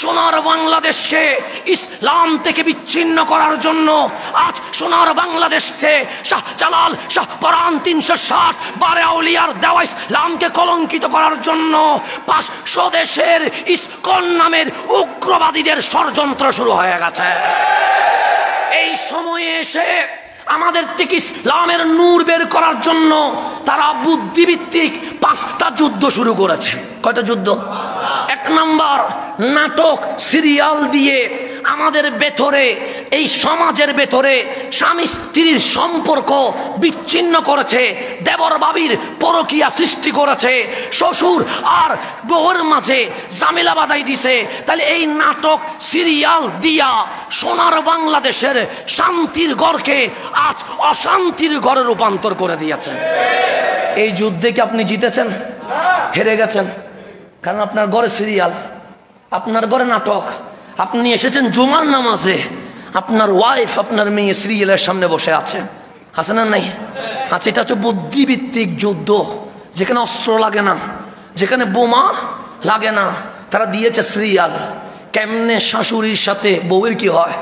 সোনার বাংলাদেশকে ইসলাম থেকে বিচ্ছিন্ন করার জন্য, আজ সোনার বাংলাদেশকে শাহজালাল শাহপরান 360 বারে আউলিয়ার দেওয়া ইসলামকে কলঙ্কিত করার জন্য 500 দেশের ইসকন নামের উগ্রবাদীদের ষড়যন্ত্র শুরু হয়ে গেছে। এই সময়ে এসে আমাদের থেকে ইসলামের নূর বের করার জন্য তারা বুদ্ধিভিত্তিক 5টা যুদ্ধ শুরু করেছে। কয়টা যুদ্ধ? 1 নম্বর, নাটক সিরিয়াল দিয়ে আমাদের ভেতরে, এই সমাজের ভেতরে স্বামী স্ত্রীর সম্পর্ক বিচ্ছিন্ন করেছে, দেবর বাবির পরকীয়া সৃষ্টি করেছে, শ্বশুর আর বউয়ের মাঝে ঝামেলা বাঁধাই দিছে। তাহলে এই নাটক সিরিয়াল দিয়া সোনার বাংলাদেশের শান্তির ঘরকে আজ অশান্তির ঘরে রূপান্তর করে দিয়েছেন। এই যুদ্ধে কি আপনি জিতেছেন? হেরে গেছেন। কারণ আপনার ঘরে সিরিয়াল, আপনার ঘরে নাটক, আপনি এসেছেন জুমার নামাজে, আপনার ওয়াইফ, আপনার মেয়ে সিরিয়ালের সামনে বসে আছে, আছে না নাই? আচ্ছা, এটা হচ্ছে বুদ্ধিভিত্তিক যুদ্ধ, যেখানে অস্ত্র লাগে না, যেখানে বোমা লাগে না। তারা দিয়েছে সিরিয়াল। কেমনে শাশুড়ির সাথে বউয়ের কি হয়?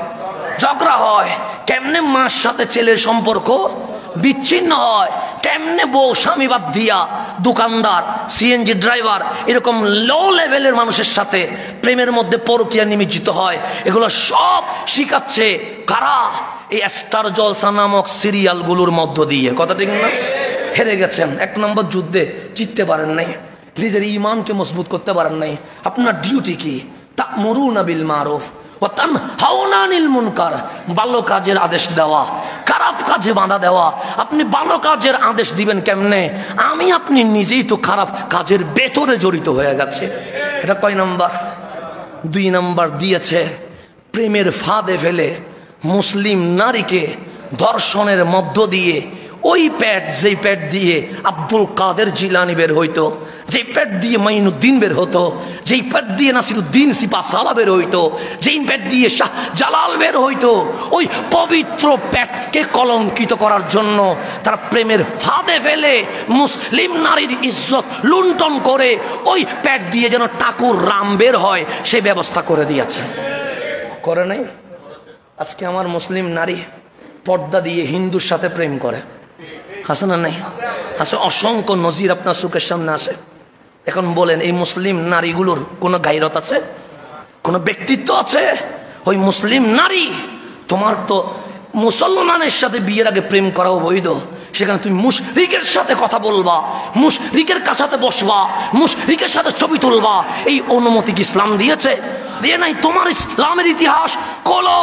ঝগড়া হয়। কেমনে মার সাথে ছেলের সম্পর্ক বিচ্ছিন্ন হয়। কেমনে বউ স্বামী বাদ দিয়া দোকানদার, সিএনজি ড্রাইভার, এরকম লো লেভেলের মানুষের সাথে প্রেমের মধ্যে পরকীয়া নিমজ্জিত হয়। এগুলো সব শিখাচ্ছে কারা? এই স্টার জলসা নামক সিরিয়ালগুলোর মধ্য দিয়ে। কথা ঠিক না? হেরে গেছেন। 1 নম্বর যুদ্ধে জিততে পারেন নাই, নিজের ঈমানকে মজবুত করতে পারেন নাই। আপনার ডিউটি কি? তা'মুরুনা বিল মারুফ ওয়া তানহাউনা আনিল মুনকার, ভালো কাজের আদেশ দেওয়া, খারাপ কাজে বাধা দেওয়া। আপনি ভালো কাজের আদেশ দিবেন কেমনে? আপনি নিজেই তো খারাপ কাজের ভেতরে জড়িত হয়ে গেছে। এটা কয় নাম্বার? 2 নাম্বার দিয়েছে প্রেমের ফাঁদে ফেলে মুসলিম নারীকে ধর্ষণের মধ্য দিয়ে, ওই পেট, যেই পেট দিয়ে আব্দুল কাদের জিলানি বের হইতো, যেই পেট দিয়ে মাইনুদ্দিন বের হতো, যেই পেট দিয়ে নাসিরুদ্দিন সিপাহসালা বের হইতো, যেই পেট দিয়ে শাহ জালাল বের হইতো, ওই পবিত্র পেটকে কলঙ্কিত করার জন্য তারা প্রেমের ফাঁদে ফেলে মুসলিম নারীর ইজ্জত লুণ্ঠন করে ওই পেট দিয়ে যেন ঠাকুর রাম বের হয় সে ব্যবস্থা করে দিয়েছে। করে নাই? আজকে আমার মুসলিম নারী পর্দা দিয়ে হিন্দুর সাথে প্রেম করে, আছে না নাই? আছে। অসংখ্য নজির আপনার চোখের সামনে আসে। এখন বলেন, এই মুসলিম নারীগুলোর কোনো গায়রত আছে? কোনো ব্যক্তিত্ব আছে? ওই মুসলিম নারী, তোমার তো মুসলমানের সাথে বিয়ের আগে প্রেম করাও বৈধ, সেখানে তুমি মুশরিকের সাথে কথা বলবা, মুশরিকের কাছে বসবা, মুশরিকের সাথে ছবি তুলবা, এই অনুমতি কি ইসলাম দিয়েছে? দিয়ে নাই। তোমার ইসলামের ইতিহাস খোলো।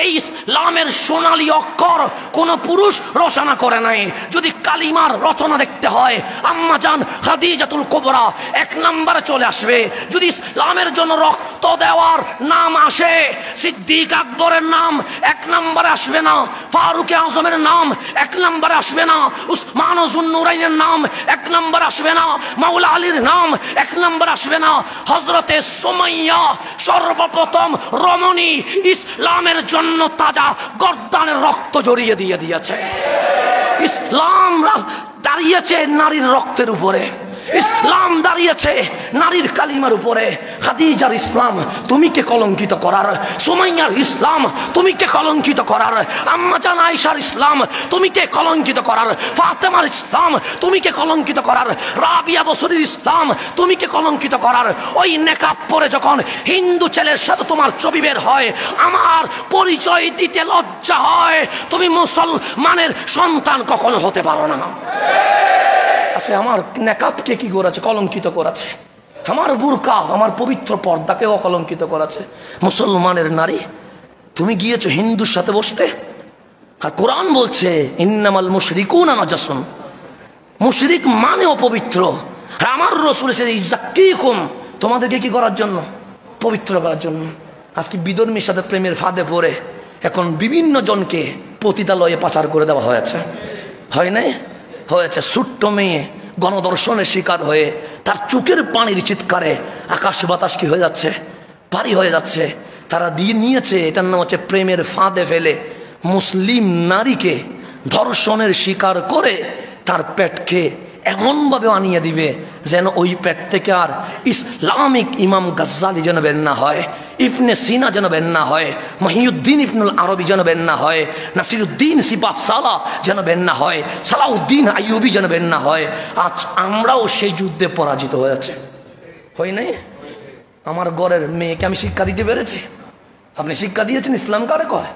এই ইসলামের সোনালী অক্ষর কোন পুরুষ রচনা করে নাই। যদি কালিমার রচনা দেখতে হয়, আম্মা জান খাদিজাতুল কুবরা 1 নম্বরে চলে আসবে। যদি ইসলামের জন্য রক্ত দেওয়ার নাম আসে, সিদ্দিক আকবরের নাম 1 নম্বরে আসবে না, ফারুক আজমের নাম 1 নম্বরে আসবে না, উসমান জুন্নুরাইনের নাম 1 নম্বরে আসবে না, মাওলা আলীর নাম 1 নম্বরে আসবে না। হযরতে সুমাইয়া সর্বপ্রথম রমণী ইসলামের জন্য তাজা গর্দানের রক্ত জড়িয়ে দিয়ে দিয়েছে। ইসলাম দাঁড়িয়েছে নারীর রক্তের উপরে, ইসলাম দাঁড়িয়েছে নারীর কালিমার উপরে। খাদিজার ইসলাম তুমি কে কলঙ্কিত করার? সুমাইয়ার ইসলাম তুমি কে কলঙ্কিত করার? আম্মা জান আয়েশার ইসলাম তুমি কে কলঙ্কিত করার? ফাতেমার ইসলাম তুমি কে কলঙ্কিত করার? রাবিয়া বসরির ইসলাম তুমি কে কলঙ্কিত করার? ওই নেকাব পরে যখন হিন্দু ছেলের সাথে তোমার ছবি বের হয়, আমার পরিচয় দিতে লজ্জা হয়। তুমি মুসলমানের সন্তান কখনো হতে পারো না। আছে আমার নেকাবকে কি করেছে? কলঙ্কিত করেছে। আমার বুরকা, আমার পবিত্র পর্দাকেও কলঙ্কিত করেছে। মুসলমানের নারী, তুমি গিয়েছো হিন্দুর সাথে বসতে, আর কোরআন বলছে ইন্নামাল মুশরিকুনা নাজাসুন, মুশরিক মানে অপবিত্র। আর আমার রাসূল এসেছে ইযাক্কিকুম, তোমাদেরকে কি করার জন্য? পবিত্র করার জন্য। আজকে বিধর্মীর সাথে প্রেমের ফাঁদে পড়ে এখন বিভিন্ন জনকে পতিতালয়ে পাচার করে দেওয়া হয়েছে। হয় নাই? হয়েছে। ছোট্ট মেয়ে গণধর্ষণের শিকার হয়ে তার চোখের পানির চিৎকারে আকাশ বাতাস কি হয়ে যাচ্ছে? ভারী হয়ে যাচ্ছে। তারা দিয়ে নিয়েছে, এটার নাম হচ্ছে প্রেমের ফাঁদে ফেলে মুসলিম নারীকে ধর্ষণের শিকার করে তার পেটকে এমনভাবে আনিয়ে দিবে যেন ওই পেট থেকে আর ইসলামিক ইমাম গাজ্জালি যেন বের না হয়। ইবনে সিনা যেন বের না হয়, মহিউদ্দিন ইবনুল আরবি যেন বের না হয়, নাসিরুদ্দিন সিফাত সালাহ যেন বের না হয়, সালাউদ্দিন আইয়ুবী যেন বের না হয়। আজ আমরাও সেই যুদ্ধে পরাজিত হয়েছে, হয় নাই? আমার ঘরের মেয়েকে আমি শিক্ষা দিতে পেরেছি? আপনি শিক্ষা দিয়েছেন? ইসলাম কারে কয়?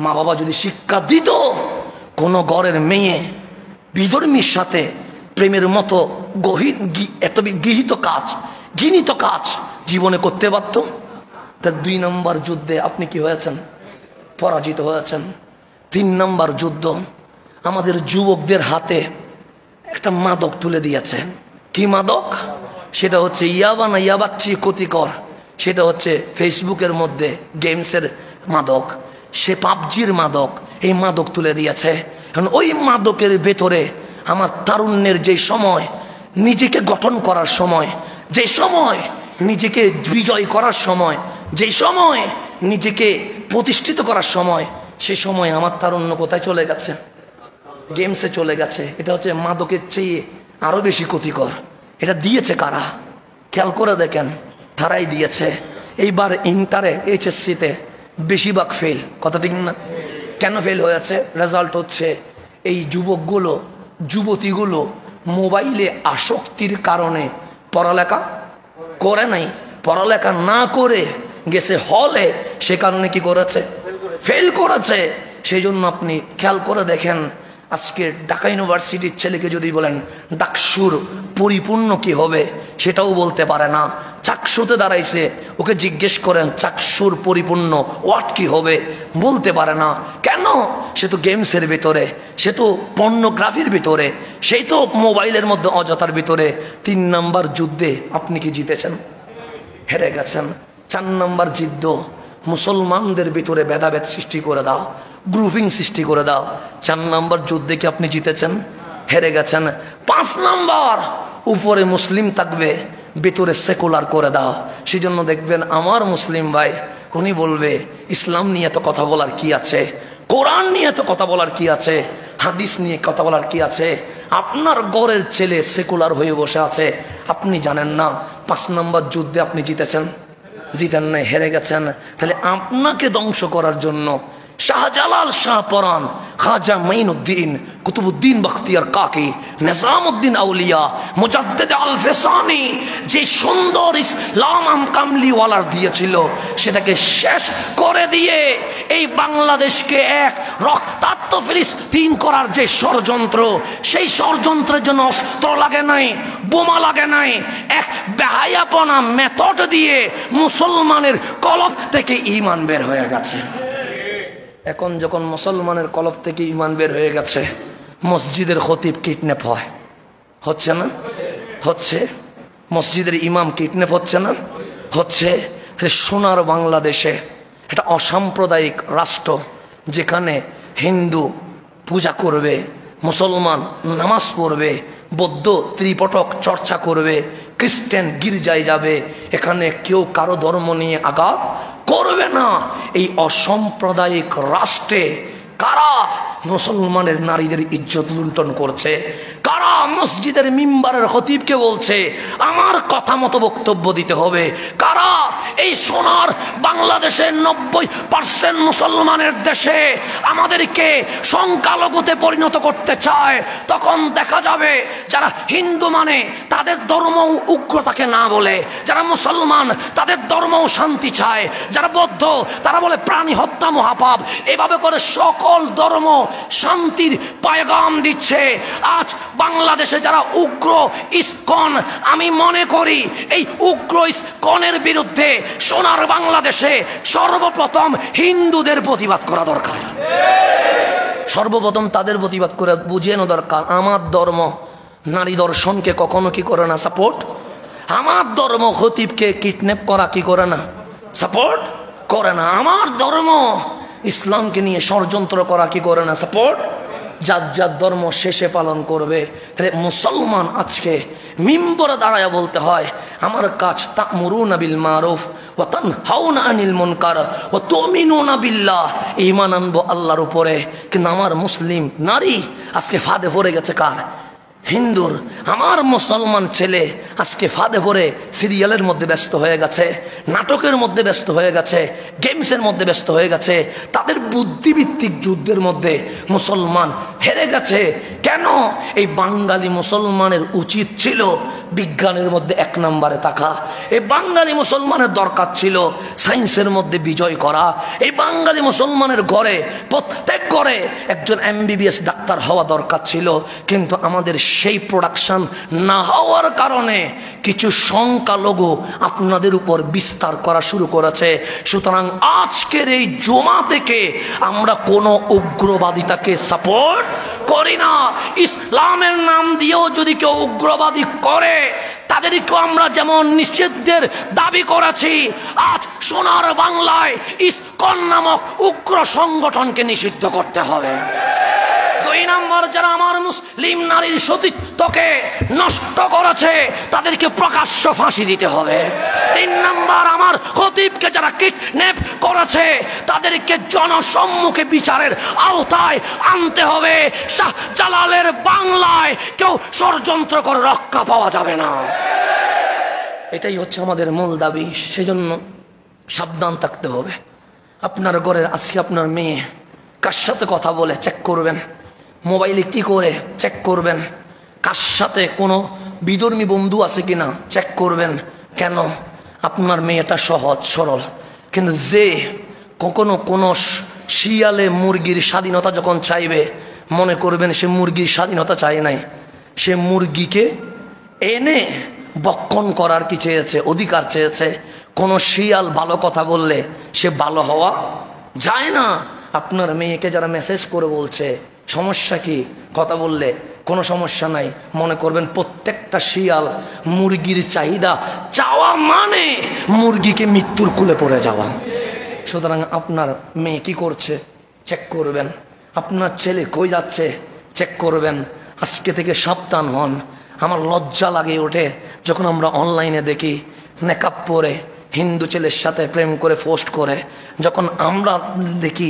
মা বাবা যদি শিক্ষা দিত, কোন ঘরের মেয়ে বিধর্মীর সাথে প্রেমের মতো গহীন এত গৃহীত কাজ, ঘৃণিত কাজ জীবনে করতে পারত? তার 2 নম্বর যুদ্ধে আপনি কি হয়েছেন? পরাজিত হয়েছেন। 3 নম্বর যুদ্ধ, আমাদের যুবকদের হাতে একটা মাদক তুলে দিয়েছে। কি মাদক? সেটা হচ্ছে ইয়াবা না ইয়াবার চেয়ে ক্ষতিকর, সেটা হচ্ছে ফেসবুকের মধ্যে গেমসের মাদক, সে পাবজির মাদক। এই মাদক তুলে দিয়েছে। কারণ ওই মাদকের ভেতরে আমার তারুণ্যের যে সময়, নিজেকে গঠন করার সময়, যে সময় নিজেকে বিজয় করার সময়, যে সময় নিজেকে প্রতিষ্ঠিত করার সময়, সে সময় আমার তারুণ্য কোথায় চলে গেছে? গেমসে চলে গেছে। এটা হচ্ছে মাদকের চেয়ে আরো বেশি ক্ষতিকর। এটা দিয়েছে কারা? খেয়াল করে দেখেন, তারাই দিয়েছে। এইবার ইন্টারে এইচএসসিতে বেশিরভাগ ফেল, কথা ঠিক না? কেন ফেল হয়েছে? রেজাল্ট হচ্ছে এই যুবকগুলো, যুবতীগুলো মোবাইলে আসক্তির কারণে পড়ালেখা করে নাই, পড়ালেখা না করে গেছে হলে, সে কারণে কি করেছে? ফেল করেছে। সেই জন্য আপনি খেয়াল করে দেখেন, আজকে ঢাকা ইউনিভার্সিটির ছেলেকে যদি বলেন ডাকসুর পরিপূর্ণ কি হবে, সেটাও বলতে পারে না। চাকসুতে দাঁড়াইছে, ওকে জিজ্ঞেস করেন চাকসুর পরিপূর্ণ ওয়াট কি হবে, বলতে পারে না। কেন? সে তো গেমসের ভিতরে, সে তো পর্নোগ্রাফির ভিতরে, সেই তো মোবাইলের মধ্যে অযথার ভিতরে। 3 নম্বর যুদ্ধে আপনি কি জিতেছেন? হেরে গেছেন। 4 নম্বর যুদ্ধ, মুসলমানদের ভিতরে ভেদাভেদ সৃষ্টি করে দাও, গ্রুপিং সৃষ্টি করে দাও। 4 নম্বর যুদ্ধে কি আপনি জিতেছেন? হেরে গেছেন। 5 নম্বর, উপরে মুসলিম থাকবে, ভেতরে সেকুলার করে দাও। সেজন্য দেখবেন আমার মুসলিম ভাই, উনি বলবে ইসলাম নিয়ে তো কথা বলার কি আছে, কোরআন নিয়ে তো কথা বলার কি আছে, হাদিস নিয়ে কথা বলার কি আছে? আপনার ঘরের ছেলে সেকুলার হয়ে বসে আছে, আপনি জানেন না। 5 নম্বর যুদ্ধে আপনি জিতেছেন? জিতেন নাই, হেরে গেছেন। তাহলে আপনাকে ধ্বংস করার জন্য শাহজালাল শাহপরান, খাজা মাইনুদ্দিন, কুতুবুদ্দিন বখতিয়ার কাকি, নিজামুদ্দিন আউলিয়া, মুজাদ্দিদ আল ফেসানি যে সুন্দর ইসলাম কামলিওয়ালার দিয়েছিল, সেটাকে শেষ করে দিয়ে এই বাংলাদেশকে এক রক্তাক্ত ফিলিস্তিন করার যে ষড়যন্ত্র, সেই ষড়যন্ত্রের জন্য অস্ত্র লাগে নাই, বোমা লাগে নাই, এক বেহায়াপনা মেথড দিয়ে মুসলমানের কলব থেকে ঈমান বের হয়ে গেছে। এখন যখন মুসলমানের কলব থেকে ঈমান বের হয়ে গেছে, মসজিদের খতিব কিডন্যাপ হয়, হচ্ছে না? হচ্ছে। মসজিদের ইমাম কিডন্যাপ হচ্ছে না? হচ্ছে। সোনার বাংলাদেশে একটা অসাম্প্রদায়িক রাষ্ট্র, যেখানে হিন্দু পূজা করবে, মুসলমান নামাজ পড়বে, বৌদ্ধ ত্রিপটক চর্চা করবে, খ্রিস্টান গির্জায় যাবে, এখানে কেউ কারো ধর্ম নিয়ে আঘাত করবে না। এই অসাম্প্রদায়িক রাষ্ট্রে কারা মুসলমানের নারীদের ইজ্জত লুণ্ঠন করছে? কারা মসজিদের মিম্বারের খতিবকে বলছে আমার কথা মতো বক্তব্য দিতে হবে? কারা এই সোনার বাংলাদেশের 90% মুসলমানের দেশে আমাদেরকে সংখ্যালঘুতে পরিণত করতে চায়? তখন দেখা যাবে যারা হিন্দু মানে তাদের ধর্ম উগ্রতাকে না বলে, যারা মুসলমান তাদের ধর্মও শান্তি চায়, যারা বৌদ্ধ তারা বলে প্রাণী হত্যা মহাপাপ। এভাবে করে সকল ধর্ম শান্তির পায়গাম দিচ্ছে। আজ বাংলাদেশে যারা উগ্র ইসকন, আমি মনে করি এই উগ্র ইসকনের বিরুদ্ধে সোনার বাংলাদেশে সর্বপ্রথম হিন্দুদের প্রতিবাদ করা দরকার। সর্বপ্রথম তাদের প্রতিবাদ করে বুঝিয়ে নেওয়া দরকার, আমার ধর্ম নারী দর্শনকে কখনো কি করে না সাপোর্ট, আমার ধর্ম খতিবকে কিডন্যাপ করা কি করে না সাপোর্ট করে না, আমার ধর্ম ইসলামকে নিয়ে ষড়যন্ত্র করা কি করে না সাপোর্ট। যার যার ধর্ম শেষে পালন করবে। তাহলে মুসলমান আজকে মিম্বরে দাঁড়ায় বলতে হয় আমার কাজ তা'মুরুনা বিল মারুফ ওয়া তানহাউনা আনিল মুনকার ওয়া তু'মিনুনা বিল্লাহ, ঈমান আনবো আল্লাহর উপরে। কিন্তু আমার মুসলিম নারী আজকে ফাঁদে পড়ে গেছে কার? হিন্দুর। আমার মুসলমান ছেলে আজকে ফাঁদে পড়ে সিরিয়ালের মধ্যে ব্যস্ত হয়ে গেছে, নাটকের মধ্যে ব্যস্ত হয়ে গেছে, গেমসের মধ্যে ব্যস্ত হয়ে গেছে। তাদের বুদ্ধিভিত্তিক যুদ্ধের মধ্যে মুসলমান হেরে গেছে। কেন? এই বাঙালি মুসলমানের উচিত ছিল বিজ্ঞানের মধ্যে 1 নম্বরে থাকা। এই বাঙালি মুসলমানের দরকার ছিল সায়েন্সের মধ্যে বিজয় করা। এই বাঙালি মুসলমানের ঘরে, প্রত্যেক ঘরে একজন MBBS ডাক্তার হওয়া দরকার ছিল। কিন্তু আমাদের সেই প্রোডাকশন না হওয়ার কারণে কিছু সংখ্যালঘু আপনাদের উপর বিস্তার করা শুরু করেছে। সুতরাং আজকের এই জুমা থেকে আমরা কোনো উগ্রবাদিতাকে সাপোর্ট করি না। ইসলামের নাম দিয়েও যদি কেউ উগ্রবাদী করে, তাদেরকে আমরা যেমন নিষিদ্ধের দাবি করেছি, আজ সোনার বাংলায় ইসকন নামক উগ্র সংগঠনকে নিষিদ্ধ করতে হবে। 2 নম্বর, যারা আমার মুসলিম নারীর সতীত্বকে নষ্ট করেছে তাদেরকে প্রকাশ্য ফাঁসি দিতে হবে। 3 নম্বর, আমার খতিবকে যারা কিডন্যাপ করেছে তাদেরকে জনসম্মুখে বিচারের আওতায় আনতে হবে। শাহজালালের বাংলায় কেউ ষড়যন্ত্র করে রক্ষা পাওয়া যাবে না। এটাই হচ্ছে আমাদের মূল দাবি। সেজন্য সাবধান থাকতে হবে। আপনার ঘরের আজকে আপনার মেয়ে কার সাথে কথা বলে চেক করবেন, মোবাইলে কি করে চেক করবেন, কার সাথে কোনো বিধর্মী বন্ধু আছে কিনা চেক করবেন। কেন? আপনার মেয়েটা সহজ সরল, কিন্তু যে কখনো কোনো শিয়ালে মুরগির স্বাধীনতা যখন চাইবে, মনে করবেন সে মুরগির স্বাধীনতা চায় নাই, সে মুরগিকে এনে বক্ষণ করার কি চেয়েছে, অধিকার চেয়েছে। কোনো শিয়াল ভালো কথা বললে সে ভালো হওয়া যায় না। আপনার মেয়েকে যারা মেসেজ করে বলছে সমস্যা কি, কথা বললে কোনো সমস্যা নাই, মনে করবেন প্রত্যেকটা শিয়াল মুরগির চাহিদা চাওয়া মানে মুরগিকে মৃত্যুর কুলে পড়ে যাওয়া। সুতরাং আপনার মেয়ে কি করছে চেক করবেন, আপনার ছেলে কই যাচ্ছে চেক করবেন। আজকে থেকে সাবধান হন। আমার লজ্জা লাগে ওঠে যখন আমরা অনলাইনে দেখি নেকাব পরে হিন্দু ছেলের সাথে প্রেম করে পোস্ট করে, যখন আমরা দেখি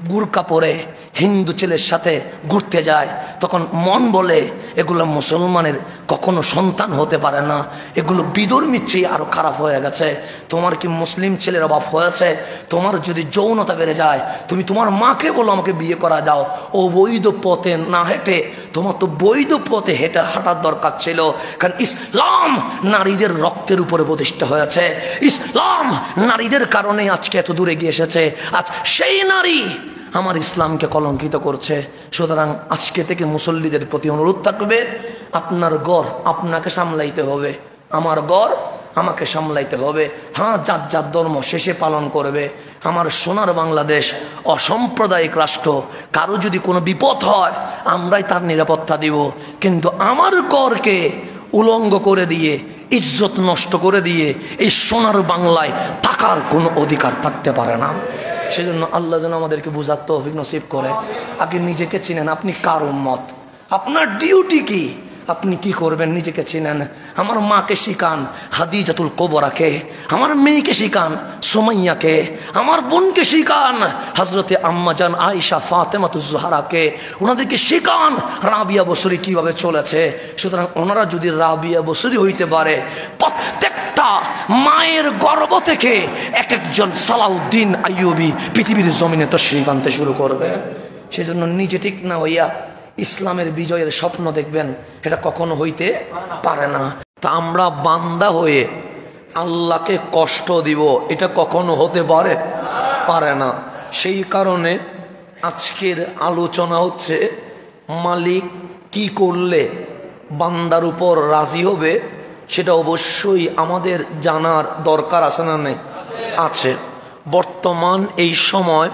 বুরকা পরে হিন্দু ছেলের সাথে ঘুরতে যায়, তখন মন বলে এগুলো মুসলমানের কখনো সন্তান হতে পারে না, এগুলো বিধর্মীর চেয়ে আরো খারাপ হয়ে গেছে। তোমার কি মুসলিম ছেলের অভাব হয়েছে? তোমার যদি যৌনতা বেড়ে যায়, তুমি তোমার মাকে বলো আমাকে বিয়ে করা দাও। ও বৈধ পথে না হেঁটে তোমার তো বৈধ পথে হেঁটে হাঁটার দরকার ছিল। কারণ ইসলাম নারীদের রক্তের উপরে প্রতিষ্ঠা হয়েছে। ইসলাম নারীদের কারণে আজকে এত দূরে গিয়ে এসেছে। আজ সেই নারী আমার ইসলামকে কলঙ্কিত করছে। সুতরাং আজকে থেকে মুসল্লিদের প্রতি অনুরোধ থাকবে, আপনার ঘর আপনাকে সামলাইতে হবে, আমার ঘর আমাকে সামলাইতে হবে। হ্যাঁ, যার যার ধর্ম শেষে পালন করবে। আমার সোনার বাংলাদেশ অসাম্প্রদায়িক রাষ্ট্র, কারো যদি কোনো বিপদ হয় আমরাই তার নিরাপত্তা দিব। কিন্তু আমার ঘরকে উলঙ্গ করে দিয়ে, ইজ্জত নষ্ট করে দিয়ে এই সোনার বাংলায় থাকার কোনো অধিকার থাকতে পারে না। সেজন্য আল্লাহ যেন আমাদেরকে বুঝার তৌফিক নসিব করে। আগে নিজেকে চিনেন, আপনি কার উম্মত, আপনার ডিউটি কি, আপনি কি করবেন নিজেকে চিনেন। আমার মাকে শিখান খাদিজাতুল কুবরাকে, আমার মেয়েকে শিখান সুমাইয়াকে, আমার বোনকে শিখান হযরতে আম্মাজান আয়েশা ফাতেমাতুজ জোহরাকে, ওনাদেরকে শিখান রাবিয়া বসরি কিভাবে চলেছে। সুতরাং ওনারা যদি রাবিয়া বসরি হইতে পারে, প্রত্যেকটা মায়ের গর্ভ থেকে এক একজন সালাউদ্দিন আইয়ুবী পৃথিবীর জমিনে তাশরীফ আনতে শুরু করবে। সেজন্য নিজে ঠিক না হইয়া ইসলামের বিজয়ের স্বপ্ন দেখবেন, এটা কখনো হইতে পারে না। তা আমরা বান্দা হয়ে আল্লাহকে কষ্ট দিব, এটা কখনো হতে পারে না। সেই কারণে আজকের আলোচনা হচ্ছে মালিক কি করলে বান্দার উপর রাজি হবে, সেটা অবশ্যই আমাদের জানার দরকার আছে না নেই? আছে। বর্তমান এই সময়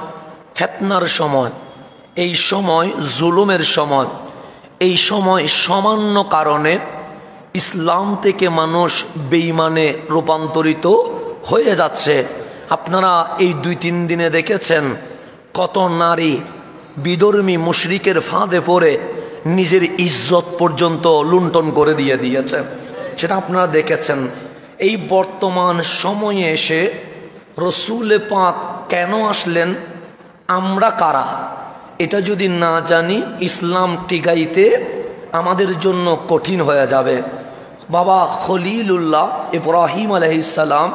ফিতনার সময়, এই সময় জুলুমের সময়, এই সময় সামান্য কারণে ইসলাম থেকে মানুষ বেঈমানে রূপান্তরিত হয়ে যাচ্ছে। আপনারা এই 2-3 দিনে দেখেছেন কত নারী বিধর্মী মুশরিকের ফাঁদে পড়ে নিজের ইজ্জত পর্যন্ত লুণ্ঠন করে দিয়েছে, সেটা আপনারা দেখেছেন। এই বর্তমান সময়ে এসে রসুল পাক কেন আসলেন, আমরা কারা, এটা যদি না জানি ইসলাম টিকাইতে আমাদের জন্য কঠিন হয়ে যাবে। বাবা খলিলুল্লাহ ইব্রাহিম আলাইহিস সালাম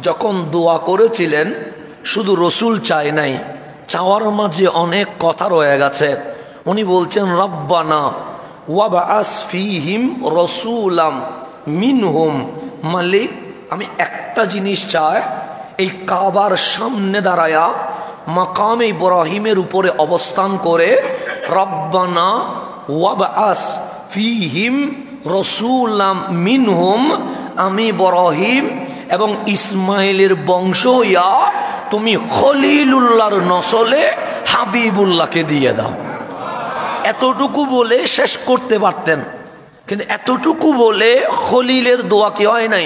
যখন দোয়া করেছিলেন, শুধু রসুল চায় নাই, চাওয়ার মাঝে অনেক কথা রয়ে গেছে। উনি বলছেন রব্বানা ওয়াবআস ফীহিম রাসূলাম মিনহুম, মালিক আমি একটা জিনিস চাই, এই কাবার সামনে দাঁড়ায়া মাকামে ইব্রাহিমের উপরে অবস্থান করে রব্বানা ওয়াবআস ফীহিম রাসূলাম মিনহুম, আমি ইব্রাহিম এবং ইসমাইলের বংশ হইয়া তুমি খলিলুল্লাহর নসলে হাবিবুল্লাহকে দিয়ে দাও। এতটুকু বলে শেষ করতে পারতেন, কিন্তু এতটুকু বলে খলিলের দোয়া কি হয় নাই,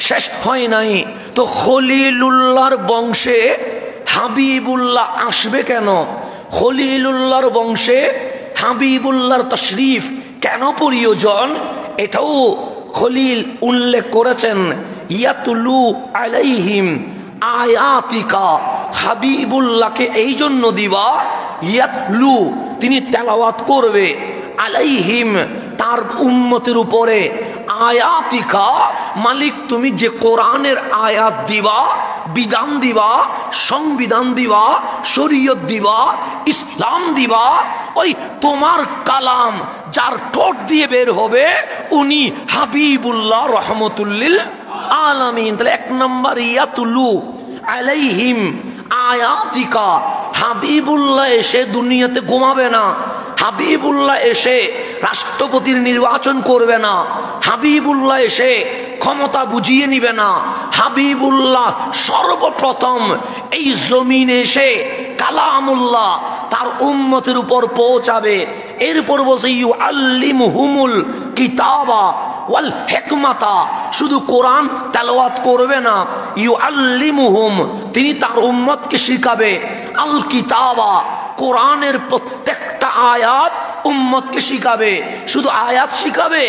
শেষ হয় নাই। তো খলিলুল্লাহর বংশে হাবিবুল্লাহ আসবে কেন? খলিলুল্লাহর বংশে হাবিবুল্লাহর তশরিফ কেন প্রয়োজন? এটাও খলিল উল্লেখ করেছেন, ইয়াতুলু আলাইহিম আয়াতিকা, হাবিবুল্লাহকে এই জন্য দিবা, ইয়াতলু তিনি তেলাওয়াত করবে, আলাইহিম তার উম্মতের উপরে, আয়াতিকা মালিক তুমি যে কোরআনের আয়াত দিবা, বিধান দিবা, সংবিধান দিবা, শরীয়ত দিবা, ইসলাম দিবা, ওই তোমার কালাম যার ঠোঁট দিয়ে বের হবে উনি হাবিবুল্লাহ রহমতুল্লিল আলামিন। তাহলে এক নম্বর ইয়াতুলু আলাইহিম আয়াতিকা, হাবিবুল্লাহ এসে দুনিয়াতে ঘুমাবে না, হাবিবুল্লাহ এসে রাষ্ট্রপতির নির্বাচন করবে না, হাবিবুল্লাহ এসে ক্ষমতা বুঝিয়ে নিবে না, হাবিবুল্লাহ সর্বপ্রথম এই জমিনে এসে কালামুল্লাহ তার উম্মতের উপর পৌঁছাবে। এরপর বলছে ইউআল্লিমুহুমুল কিতাবা ওয়াল হিকমাতা, শুধু কোরআন তেলাওয়াত করবে না, ইউআল্লিমুহুম তিনি তার উম্মতকে শিখাবে, আল কিতাবা কোরআনের প্রত্যেকটা আয়াত উম্মতকে শিখাবে, শুধু আয়াত শিখাবে,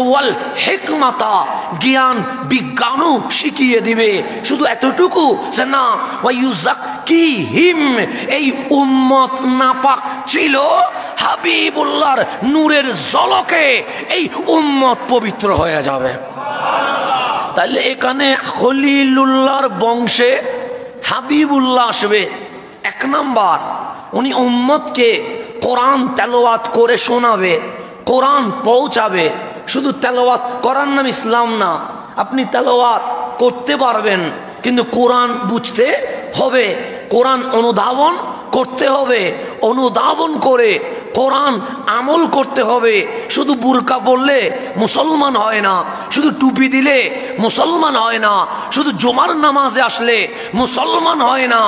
ওয়াল হিকমাতা জ্ঞান বিজ্ঞানও শিখিয়ে দিবে। শুধু এতটুকু যে না, ওয়ায়ুযাক্কিহিম এই উম্মত নাপাক ছিল, হাবিবুল্লাহর নূরের ঝলকে এই উম্মত পবিত্র হয়ে যাবে। তাহলে এখানে খলিলুল্লাহর বংশে হাবিবুল্লাহ আসবে। এক নাম্বার উনি উম্মতকে কোরআন তেলাওয়াত করে শোনাবে, কোরআন পৌঁছাবে। শুধু তেলাওয়াত করার নাম ইসলাম না, আপনি তেলাওয়াত করতে পারবেন কিন্তু কোরআন বুঝতে হবে, কোরআন অনুধাবন করতে হবে, অনুধাবন করে কোরআন আমল করতে হবে। শুধু বুরকা পরলে মুসলমান হয় না, শুধু টুপি দিলে মুসলমান হয় না, শুধু জুমার নামাজে আসলে মুসলমান হয় না।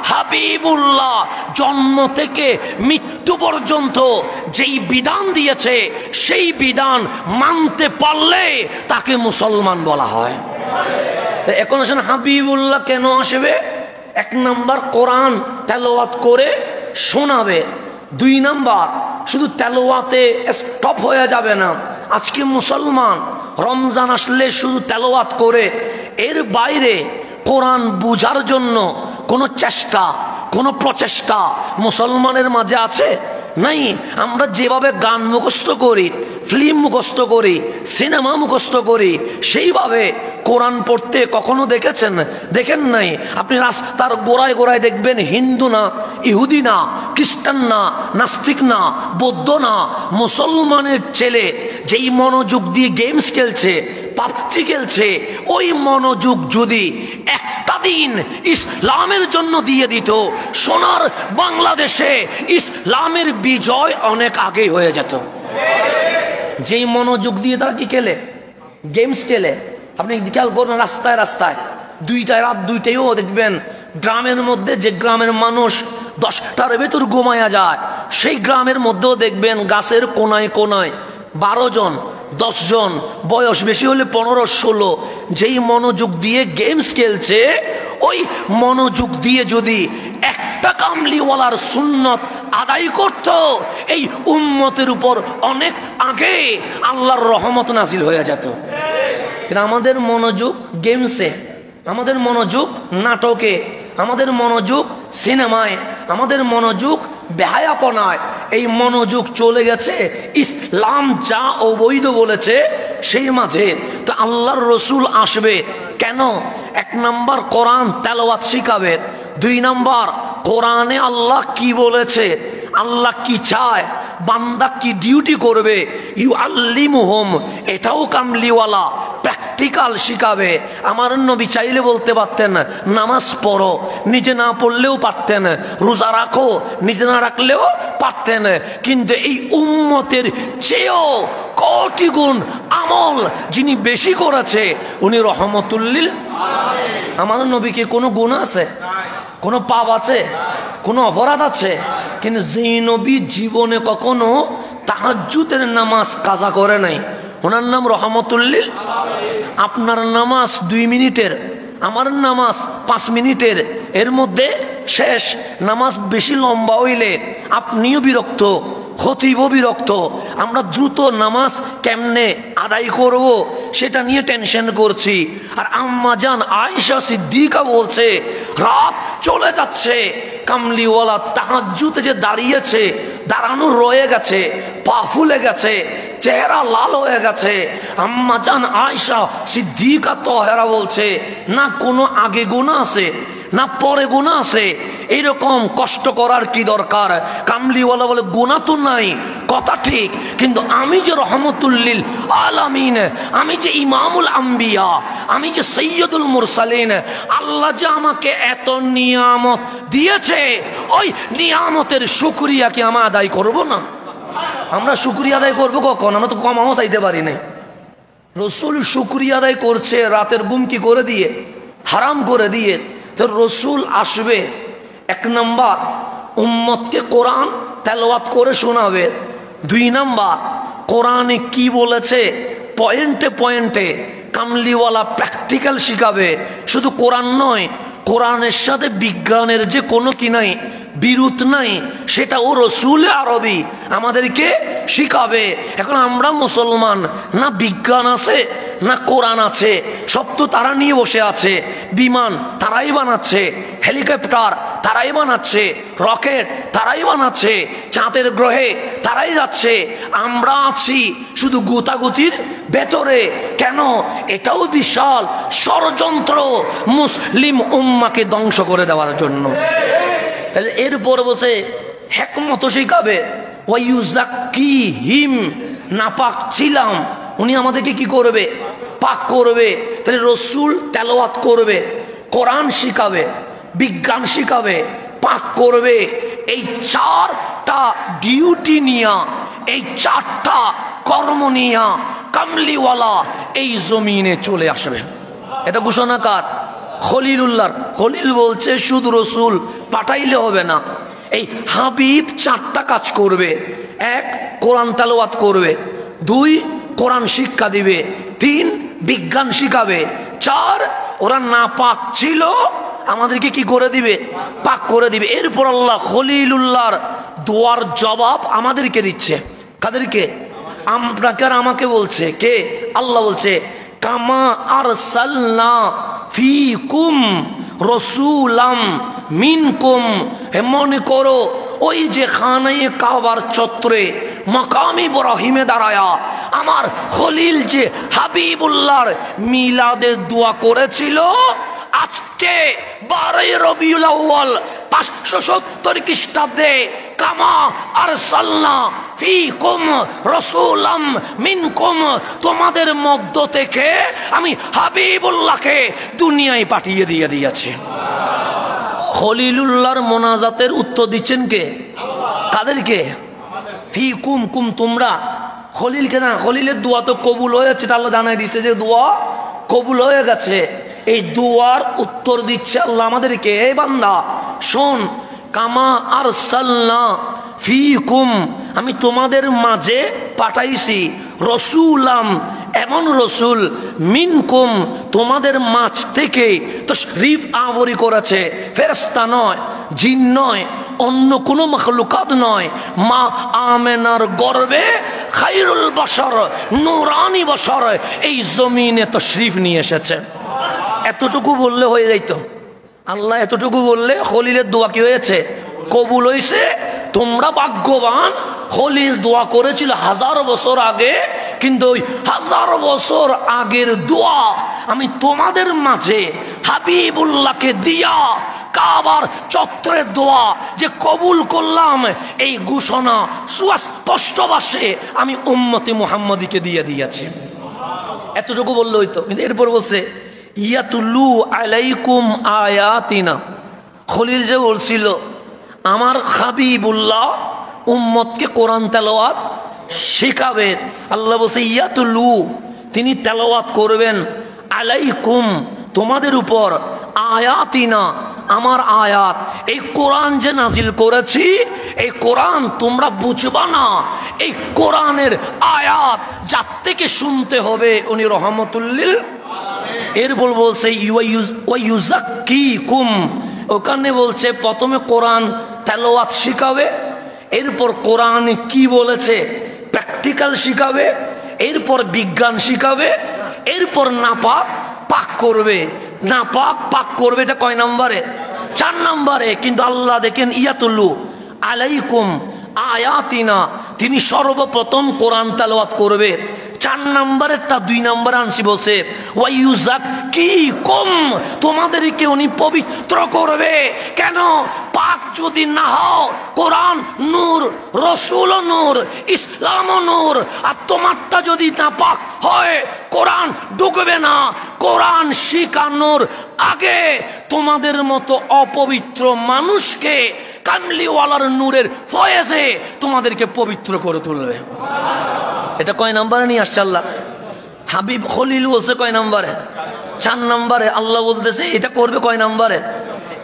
হাবিবুল্লাহ জন্ম থেকে মৃত্যু পর্যন্ত যেই বিধান দিয়েছে সেই বিধান মানতে পারলে তাকে মুসলমান বলা হয়। এখন আসেন হাবিবুল্লাহ কেন আসবে? এক নাম্বার কোরআন তেলাওয়াত করে শোনাবে, দুই নাম্বার শুধু তেলাওয়াতে স্টপ হয়ে যাবে না। আজকে মুসলমান রমজান আসলে শুধু তেলাওয়াত করে, এর বাইরে কোরআন বুঝার জন্য কোনো চেষ্টা, কোনো প্রচেষ্টা মুসলমানের মাঝে আছে নাই। আমরা যেভাবে গান মুখস্থ করি, ফিল্ম মুখস্থ করি, সিনেমা মুখস্থ করি, সেইভাবে কোরআন পড়তে কখনো দেখেছেন? দেখেন নাই। আপনি রাস্তার গোড়ায় গোড়ায় দেখবেন হিন্দু না, ইহুদি না, খ্রিস্টান না, নাস্তিক না, বৌদ্ধ না, মুসলমানের ছেলে যেই মনোযোগ দিয়ে গেমস খেলছে, পাবজি খেলছে, ওই মনোযোগ যদি একটা দিন ইসলামের জন্য দিয়ে দিত, সোনার বাংলাদেশে ইসলামের বিজয় অনেক আগেই হয়ে যেত। যেই মনোযোগ দিয়ে তারা কি খেলে, গেমস খেলে। আপনি খেয়াল করবেন রাস্তায় রাস্তায় রাত দুইটাইও দেখবেন গ্রামের মধ্যে, যে গ্রামের মানুষ 10টার ভেতর ঘুমায়া যায়, সেই গ্রামের মধ্যেও দেখবেন গাছের কোনায় কোনায় 12 জন 10 জন, বয়স বেশি হলে 15-16, যেই মনোযোগ দিয়ে গেমস খেলছে, ওই মনোযোগ দিয়ে যদি একটা কামলিওয়ালার সুন্নত আদায় করত, এই উম্মতের উপর অনেক আগে আল্লাহর রহমত নাজিল হয়ে যেত। কিন্তু আমাদের মনোযোগ গেমসে, আমাদের মনোযোগ নাটকে, আমাদের মনোযোগ সিনেমায়, আমাদের মনোযোগ বেহায়াপনায়। এই মনোযোগ চলে গেছে ইসলাম যা অবৈধ বলেছে সেই মাঝে তো আল্লাহর রসুল আসবে কেন? এক নাম্বার কোরআন তেলাওয়াত শিখাবে, দুই নাম্বার কোরআনে আল্লাহ কি বলেছে, আল্লাহ কি চায়, বান্দা কি ডিউটি করবে, ইউ আল্লিমুহুম, এটাও কামলিওয়ালা প্র্যাকটিক্যাল শিখাবে। আমার নবী চাইলে বলতে পারতেন নামাজ পড়ো, নিজে না পড়লেও পারতেন, রোজা রাখো, নিজে না রাখলেও পারতেন, কিন্তু এই উম্মতের চেয়েও কোটি গুণ আমল যিনি বেশি করেছে উনি রহমতুল্লিল। আমার নবীকে কোনো গুণ আছে, কোনো পাপ আছে, কোনো অপরাধ আছে? কিন্তু যে নবী জীবনে কখনো তাহাজ্জুদের নামাজ কাজা করে নাই, ওনার নাম রহমতুল্লিল। আপনার নামাজ 2 মিনিটের, আমার নামাজ 5 মিনিটের, এর মধ্যে শেষ। নামাজ বেশি লম্বা হইলে আপনিও বিরক্ত, খতিবও বিরক্ত। আমরা দ্রুত নামাজ কেমনে আদায় করব সেটা নিয়ে টেনশন করছি। আর আম্মা জান আয়েশা সিদ্দিকা বলছে রাত চলে যাচ্ছে, কামলিওয়ালা তাহাজ্জুদে যে দাঁড়িয়েছে, দাঁড়ানো রয়ে গেছে, পা ফুলে গেছে, চেহারা লাল হয়ে গেছে। আম্মা জান আয়েশা সিদ্দিকা তাহেরা বলছে না কোনো আগে গুনাহ আছে না পরে গুনাহ আছে, এইরকম কষ্ট করার কি দরকার? কামলিওয়ালা বলে গুনাহ তো নাই, কথা ঠিক, কিন্তু আমি যে রহমতুল্লিল আলামিন, আমি যে ইমামুল আম্বিয়া, আমি যে সৈয়দুল মুরসালিন, আল্লাহ যে আমাকে এত নিয়ামত দিয়েছে, ওই নিয়ামতের শুকরিয়া কি আমরা আদায় করব না? আমরা শুকরিয়া আদায় করবো কখন? আমরা তো কমাও চাইতে পারি নাই। রসুল শুকরিয়া আদায় করছে রাতের ঘুম কি করে দিয়ে, হারাম করে দিয়ে। তো রসুল আসবে, এক নাম্বার উম্মতকে কোরআন তেলাওয়াত করে শোনাবে, দুই নাম্বার কোরআনে কি বলেছে পয়েন্টে পয়েন্টে কামলিওয়ালা প্র্যাকটিক্যাল শিখাবে। শুধু কোরআন নয়, কোরআনের সাথে বিজ্ঞানের যে কোনো কি নাই, বিরোধ নাই, সেটাও রসুল আরবি আমাদেরকে শিখাবে। এখন আমরা মুসলমান, না বিজ্ঞান আছে না কোরআন আছে, সব তো তারা নিয়ে বসে আছে। বিমান তারাই বানাচ্ছে, হেলিকপ্টার তারাই বানাচ্ছে, রকেট তারাই বানাচ্ছে, চাঁদের গ্রহে তারাই যাচ্ছে। আমরা আছি শুধু গুতাগুতির ভেতরে। কেন? এটাও বিশাল ষড়যন্ত্র মুসলিম উম্মাকে ধ্বংস করে দেওয়ার জন্য। তাহলে এরপর বসে হিকমত শিখাবে, ওয়ায়ুযাক্কিহিম, নাপাক ছিলাম, উনি আমাদেরকে কি করবে? পাক করবে। তাহলে রসুল তেলাওয়াত করবে, কোরআন শিখাবে, বিজ্ঞান শিখাবে, পাক করবে। এই 4টা ডিউটি নিয়া, এই 4টা কর্ম নিয়া কামলিওয়ালা এই জমিনে চলে আসবে। এটা ঘোষণা কার? খলিলুল্লাহর। খলিল বলছে শুধু রসুল পাঠাইলে হবে না, এই হাবিব 4টা কাজ করবে। 1 কোরআন তেলাওয়াত করবে, 2 কোরআন শিক্ষা দিবে, 3 বিজ্ঞান শিখাবে, 4 ওরা না পাক ছিল আমাদেরকে কি করে দিবে? পাক করে দিবে। এরপর আল্লাহ খলিলুল্লাহর দোয়ার জবাব আমাদেরকে দিচ্ছে। কাদেরকে? আপনাকে আর আমাকে বলছে। কে? আল্লাহ বলছে কামা আরসালনা ফিকুম রাসূলাম মিনকুম। মনে করো ওই যে খানায়ে কাবার চত্বরে মাকাম ইব্রাহিমে দাঁড়ায়া আমার খলিল যে হাবিবুল্লাহর মিলাদের দোয়া করেছিল, আজকে 12 রবিউল আউয়াল 570 খ্রিস্টাব্দে কামা আরসালনা ফিকুম রাসূলাম মিনকুম, তোমাদের মধ্য থেকে আমি হাবিবুল্লাহকে দুনিয়ায় পাঠিয়ে দিয়েছি। খলিলুল্লাহর মোনাজাতের উত্তর দিচ্ছেন কে? কাদেরকে? ফিকুম, কুম তোমরা, খলিলকে না। খলিলের দোয়া তো কবুল হয়েছে, আল্লাহ জানাই দিচ্ছে যে দোয়া কবুল হয়ে গেছে। এই দোয়ার উত্তর দিচ্ছে আল্লাহ আমাদেরকে, এই বান্দা শোন, কামা আরসালনা ফিকুম, আমি তোমাদের মাঝে পাঠাইছি রসুলাম, এমন রসুল, মিনকুম, তোমাদের মাঝ থেকে। তাশরীফ আবরি করেছে, ফেরেশতা নয়, জিন নয়, অন্য কোনো মাখলুকাত নয়। মা আমেনার গর্বে খায়রুল বশর, নূরানি বশর এই জমিনে তাশরীফ নিয়ে এসেছে। এতটুকু বললে হয়ে যাইত। আল্লাহ এতটুকু বললে খলিলের দোয়া কি হয়েছে? কবুল হয়েছে। তোমরা ভাগ্যবান, খলিল দোয়া করেছিল 1000 বছর আগে, কিন্তু ওই 1000 বছর আগের দোয়া আমি তোমাদের মাঝে হাবিবুল্লাহকে দিয়া কাবার চত্বরের দোয়া যে কবুল করলাম, এই ঘোষণা সুস্পষ্ট ভাষে আমি উম্মতে মুহাম্মাদীকে দিয়ে দিয়েছি। এতটুকু বললে হইতো, কিন্তু এরপর বলছে ইয়াতুলু আলাইকুম আয়াতিনা। খলিল যে বলছিল আমার হাবিবুল্লাহ উম্মতকে কোরআন তেলাওয়াত শিখাবেন, আল্লাহ বলছে ইয়াতুলু, তিনি তেলাওয়াত করবেন, আলাইকুম, তোমাদের উপর, আয়াতিনা, আমার আয়াত, এই কোরআন যে নাজিল করেছি, এই কোরআন তোমরা বুঝবা না, এই কোরআনের আয়াত যার থেকে শুনতে হবে উনি রহমতুল্লিল। এরপর বলছে ইউযাক্কিকুম, ওখানে বলছে প্রথমে কোরআন তেলাওয়াত শিখাবে, এরপর কোরআন কি বলেছে প্র্যাকটিক্যাল শিখাবে, এরপর বিজ্ঞান শিখাবে, এরপর নাপাক পাক করবে, নাপাক পাক করবে। এটা কয় নম্বরে? 4 নম্বরে। কিন্তু আল্লাহ দেখেন ইয়াতুল্লু আলাইকুম আয়াতিনা, তিনি সর্বপ্রথম কোরআন তেলাওয়াত করবে। 4 নম্বরেরটা 2 নম্বরে আনছি, বলছে ওয়াইউযাক্কিকুম, তোমাদেরকে উনি পবিত্র করবে। কেন? পাক যদি না হও, কোরআন নূর, রসুল নূর, ইসলাম নূর, আর তোমারটা যদি না পাক হয় কোরআন ঢুকবে না। কোরআন শিখানোর আগে তোমাদের মতো অপবিত্র মানুষকে কামলিওয়ালার নূরের ফয়েজে তোমাদেরকে পবিত্র করে তুলবে। এটা কয় নম্বরে নিয়ে আসছে আল্লাহ? হাবিব খলিল বলছে কয় নম্বরে? 4 নম্বরে। আল্লাহ বলতেছে এটা করবে কয় নম্বরে?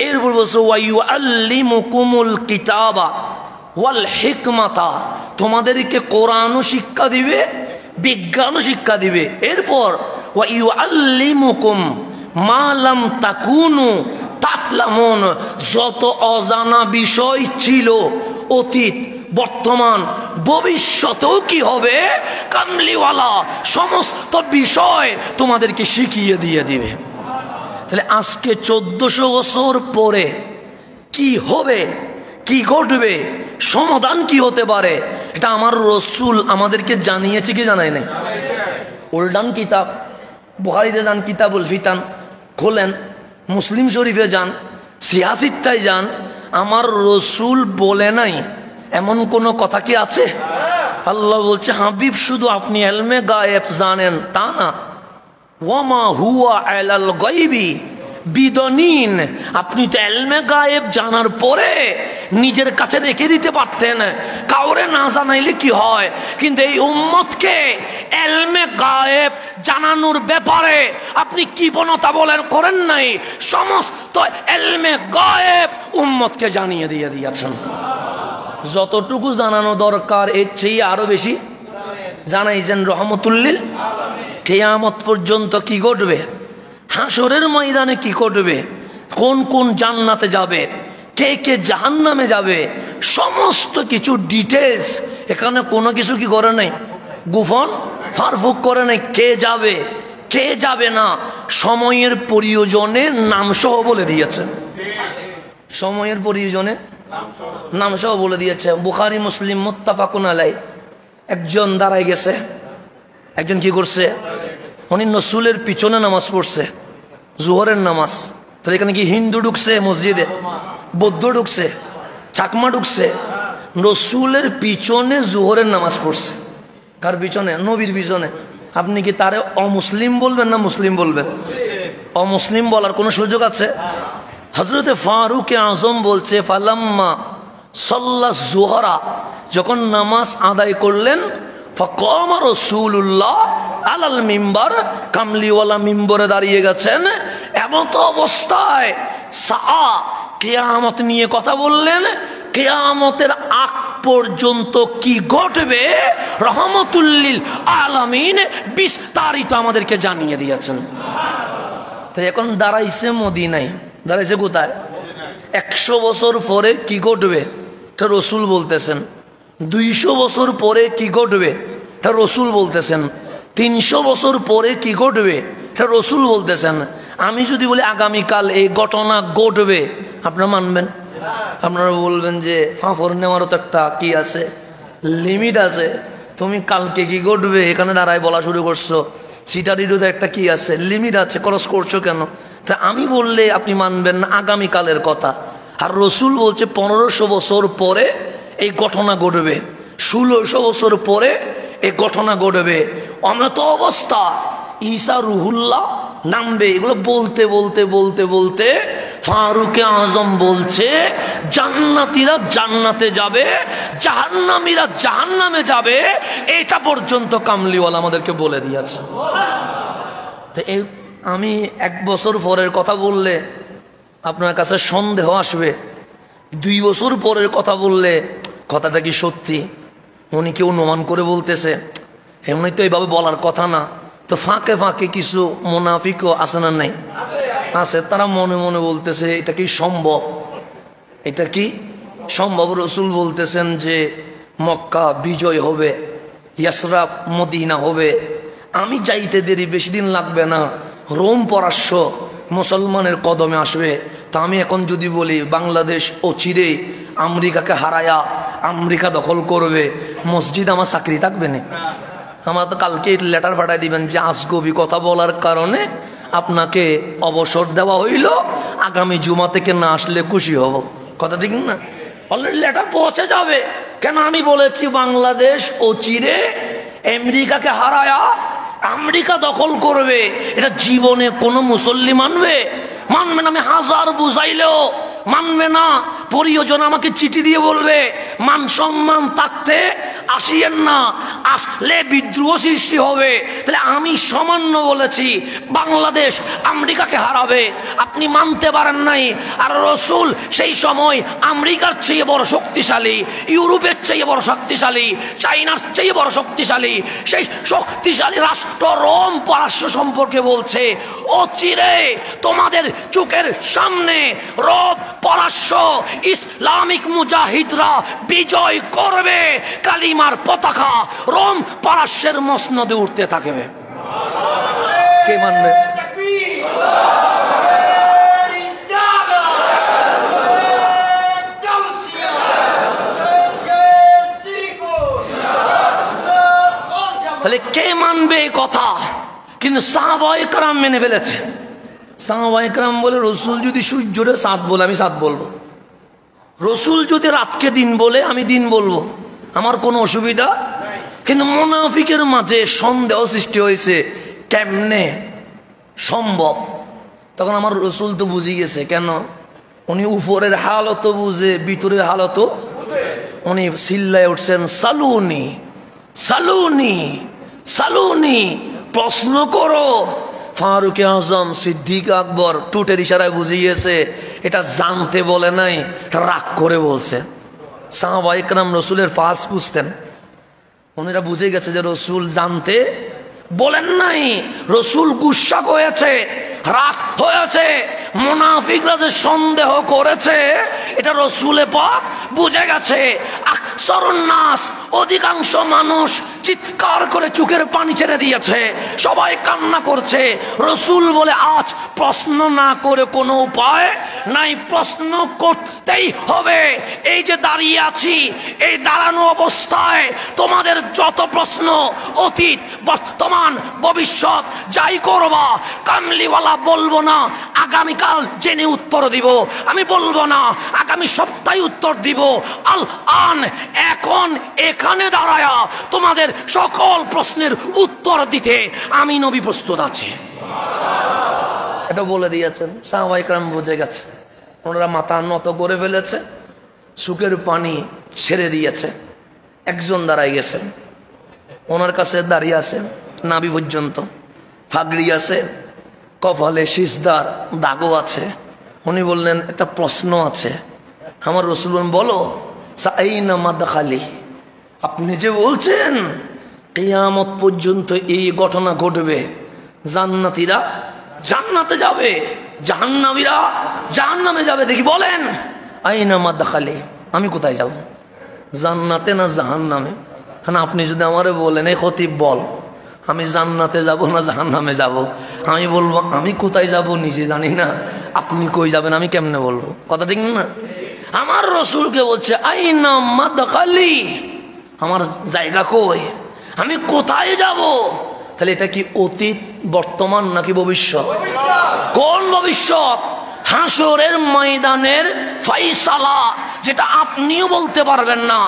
এরপর বলছে ওয়াইউআল্লিমুকুমুল কিতাবা ওয়াল হিকমাতা, তোমাদেরকে কোরআনও শিক্ষা দিবে, বিজ্ঞানও শিক্ষা দিবে। এরপর ওয়াইউআল্লিমুকুম মা লাম তাকুনু তা'লামুন, যত অজানা বিষয় ছিল অতীত, বর্তমান, ভবিষ্যতেও কি হবে, কামলিওয়ালা সমস্ত বিষয় তোমাদেরকে শিখিয়ে দিয়ে দিবে। তাহলে আজকে 1400 বছর পরে কি হবে, কি ঘটবে, সমাধান কি হতে পারে, এটা আমার রসুল আমাদেরকে জানিয়েছে কি জানায় নাই? ওল্ডান কিতাব, বুখারীতে যান, কিতাবুল ফিতান খোলেন, মুসলিম শরীফে যান, সিয়াসিত্তায় যান, আমার রসুল বলে নাই এমন কোন কথা কি আছে? আল্লাহ বলছে হাবিব শুধু আপনি ইলমে গায়েব জানেন তা না, ওয়ামা হুয়া আলাল গায়বি বিদনিন, আপনি তো ইলমে গায়েব জানার পরে নিজের কাছে রেখে দিতে পারতেন, কাউরে না জানাইলে কি হয়। কিন্তু এই উম্মতকে ইলমে গায়েব জানানোর ব্যাপারে আপনি কি বনতা বলেন করেন নাই, সমস্ত ইলমে গায়েব উম্মতকে জানিয়ে দিয়ে দিয়েছেন। যতটুকু জানানো দরকার এর চেয়ে আরো বেশি জানাইছেন রহমতুল্লিল। কিয়ামত পর্যন্ত কি ঘটবে, হাসরের ময়দানে কি ঘটবে, কোন কোন জান্নাতে যাবে, কে কে জাহান্নামে যাবে, সমস্ত কিছু ডিটেলস এখানে কোনো কিছু কি করে নাই, গোপন ফারফুক করে নাই। কে যাবে কে যাবে না সময়ের প্রয়োজনে নাম সহ বলে দিয়েছে, সময়ের প্রয়োজনে নাম সহ বলে দিয়েছে। বুখারী মুসলিম মুত্তাফাকুন আলাই। একজন দাঁড়ায় গেছে, একজন কি করছে, উনি রসুলের পিছনে নামাজ পড়ছে, জোহরের নামাজ। তাহলে এখানে কি হিন্দু ঢুকছে মসজিদে, বৌদ্ধ ঢুকছে, চাকমা ঢুকছে, রসুলের পিছনে জোহরের নামাজ পড়ছে। কার পিছনে? নবীর পিছনে। আপনি কি তারে অমুসলিম বলবেন না মুসলিম বলবেন? অমুসলিম বলার কোনো সুযোগ আছে? হযরতে ফারুক আজম বলছে ফালাম্মা সাল্লা জোহরা, যখন নামাজ আদায় করলেন, ফাকামা রাসূলুল্লাহ আলাল মিম্বার, কামলিওয়ালা মিম্বরে দাঁড়িয়ে গেছেন। এমত অবস্থায় সা কিয়ামত নিয়ে কথা বললেন, কিয়ামতের আগ পর্যন্ত কি ঘটবে রহমতুল্লিল আলামিন বিস্তারিত আমাদেরকে জানিয়ে দিয়েছেন। তাই এখন দাঁড়াইছে মদিনায়, দাঁড়াইছে কোথায়? 100 বছর পরে কি ঘটবে এটা রসুল বলতেছেন, 200 বছর পরে কি ঘটবে এটা রসুল বলতেছেন, 300 বছর পরে কি ঘটবে এটা রসুল বলতেছেন। আমি যদি বলি আগামীকাল এই ঘটনা ঘটবে, আপনারা মানবেন? আপনারা বলবেন যে ফাঁফর নেওয়ারও তো একটা কি আছে, লিমিট আছে। তুমি কালকে কি ঘটবে এখানে দাঁড়ায় বলা শুরু করছো। সিটারিডোতে একটা কি আছে, লিমিট আছে, ক্রস করছো কেন? তা আমি বললে আপনি মানবেন না আগামীকালের কথা। আর রসুল বলছে 1500 বছর পরে এই ঘটনা ঘটবে, 1600 বছর পরে এই ঘটনা ঘটবে। অমত অবস্থা ঈসা রুহুল্লাহ নামবে। এগুলো বলতে বলতে বলতে বলতে ফারুকে আজম বলছে জান্নাতীরা জান্নাতে যাবে, জাহান্নামীরা জাহান্নামে যাবে। এটা পর্যন্ত কামলিওয়ালা আমাদেরকে বলে দিয়েছে। তো এই আমি 1 বছর পরের কথা বললে আপনার কাছে সন্দেহ আসবে, 2 বছর পরের কথা বললে কথাটা কি সত্যি, উনি কি অনুমান করে বলতেছে, এমনি তো এইভাবে বলার কথা না। তো ফাঁকে ফাঁকে কিছু মুনাফিকও আছে না নাই? আছে। তারা মনে মনে বলতেছে এটা কি সম্ভব, এটা কি সম্ভব? রসুল বলতেছেন যে মক্কা বিজয় হবে, ইয়াসরাব মদিনা হবে, আমি যাইতে দেরি বেশি দিন লাগবে না, রোম পরাশ্য মুসলমানের কদমে আসবে। তা আমি এখন যদি বলি বাংলাদেশ অচিরে আমেরিকাকে হারায়া আমেরিকা দখল করবে, মসজিদ আমার চাকরি থাকবে না? আমার তো কালকে লেটার পাঠাই দিবেন যে আজগবি কথা বলার কারণে আপনাকে অবসর দেওয়া হইল, আগামী জুমা থেকে না আসলে খুশি হব। কথা ঠিক না? অলরেডি লেটার পৌঁছে যাবে। কেন? আমি বলেছি বাংলাদেশ অচিরে আমেরিকাকে হারায়া আমেরিকা দখল করবে। এটা জীবনে কোনো মুসল্লি মানবে? মানবে না। আমি হাজার বুঝাইলেও মানবে না। পরিয়োজন আমাকে চিঠি দিয়ে বলবে মান সম্মান থাকতে আসিয়েন না, আসলে বিদ্রোহ সৃষ্টি হবে। তাহলে আমি সামান্য বলেছি বাংলাদেশ আমেরিকাকে হারাবে, আপনি মানতে পারেন নাই। আর রসুল সেই সময় আমেরিকার চেয়ে বড় শক্তিশালী, ইউরোপের চেয়ে বড় শক্তিশালী, চাইনার চেয়ে বড় শক্তিশালী, সেই শক্তিশালী রাষ্ট্র রোম পারস্য সম্পর্কে বলছে অচিরে তোমাদের চোখের সামনে রোম পারস্য ইসলামিক মুজাহিদরা বিজয় করবে, কালিমার পতাকা রোম পারস্যের মসনদে উঠতে থাকবে। কে মানবে? তাহলে কে মানবে এই কথা? কিন্তু সাহাবায়ে কেরাম মেনে ফেলেছে। সাহাবায়ে কেরাম বলে রসুল যদি সূর্যরে চাঁদ বলে আমি চাঁদ বলবো, রসুল যদি রাতকে দিন বলে আমি দিন বলবো, আমার কোনো অসুবিধা। কিন্তু মুনাফিকের মাঝে সন্দেহ সৃষ্টি হয়েছে কেমনে সম্ভব। তখন আমার রসুল তো বুঝে গেছে। কেন? উনি উপরের হালত বুঝে, ভিতরের হালত উনি চিল্লায় উঠছেন সালুনি সালুনি সালুনি, প্রশ্ন করো। ফারুক আজম সিদ্দিক আকবর টুটের ইশারায় বুঝিয়েছে এটা জানতে বলে নাই, এটা রাগ করে বলছে। সাহাবায়ে কেরাম রসুলের ফাজ বুঝতেন, উনিরা বুঝে গেছে যে রসুল জানতে বলেন নাই, রসুল গুসা হয়েছে, রাগ হয়েছে। মুনাফিকরা যে সন্দেহ করেছে এটা রসুলে পাক বুঝে গেছে। আকসারুন নাস, অধিকাংশ মানুষ চিৎকার করে চোখের পানি ছেড়ে দিয়েছে, সবাই কান্না করছে। রসুল বলে আজ প্রশ্ন না করে কোনো উপায় নাই, প্রশ্ন করতেই হবে। এই যে দাঁড়িয়ে আছি, এই দাঁড়ানো অবস্থায় তোমাদের যত প্রশ্ন অতীত বর্তমান ভবিষ্যৎ যাই করবা, কামলিওয়ালা বলবো না আগামীকাল জেনে উত্তর দিব, আমি বলবো না আগামী সপ্তাহে উত্তর দিব। আল আন, এখন এখানে দাঁড়ায়া তোমাদের সকল প্রশ্নের উত্তর দিতে আমি নবী প্রস্তুত আছি। এটা বলে দিয়েছেন। সাহাবায়ে কেরাম বুঝে গেছে, ওনারা মাথা নত করে ফেলেছে, সুখের পানি ছেড়ে দিয়েছে। একজন দাঁড়াই গেছেন, ওনার কাছে দাঁড়িয়ে আছেন নাভি পর্যন্ত, ফাগড়ি আছে, কপালে সিজদার দাগও আছে। উনি বললেন একটা প্রশ্ন আছে। আমার রসুল বলো সাইনা মাদখালি, আপনি যে বলছেন কিয়ামত পর্যন্ত এই ঘটনা ঘটবে, জান্নাতীরা জান্নাতে যাবে, জাহান্নামীরা জাহান্নামে যাবে, দেখি বলেন আইনা মাদখালি, আমি কোথায় যাব, জান্নাতে না জাহান্নামে? না আপনি যদি আমারে বলেন এই খতিব বল আমি জান্নাতে যাব না জাহান্নামে যাব, আমি বলবো আমি কোথায় যাব নিজে জানি না, আপনি কই যাবেন আমি কেমনে বলবো? কথা ঠিক না? আমার রসুলকে বলছে আইনা মাদখালি, আমার জায়গা কই, আমি কোথায় যাব? তাহলে এটা কি অতীত, বর্তমান নাকি ভবিষ্যৎ? কোন ভবিষ্যৎ? হাসরের ময়দানের ফাইসালা, যেটা আপনিও বলতে পারবেন না,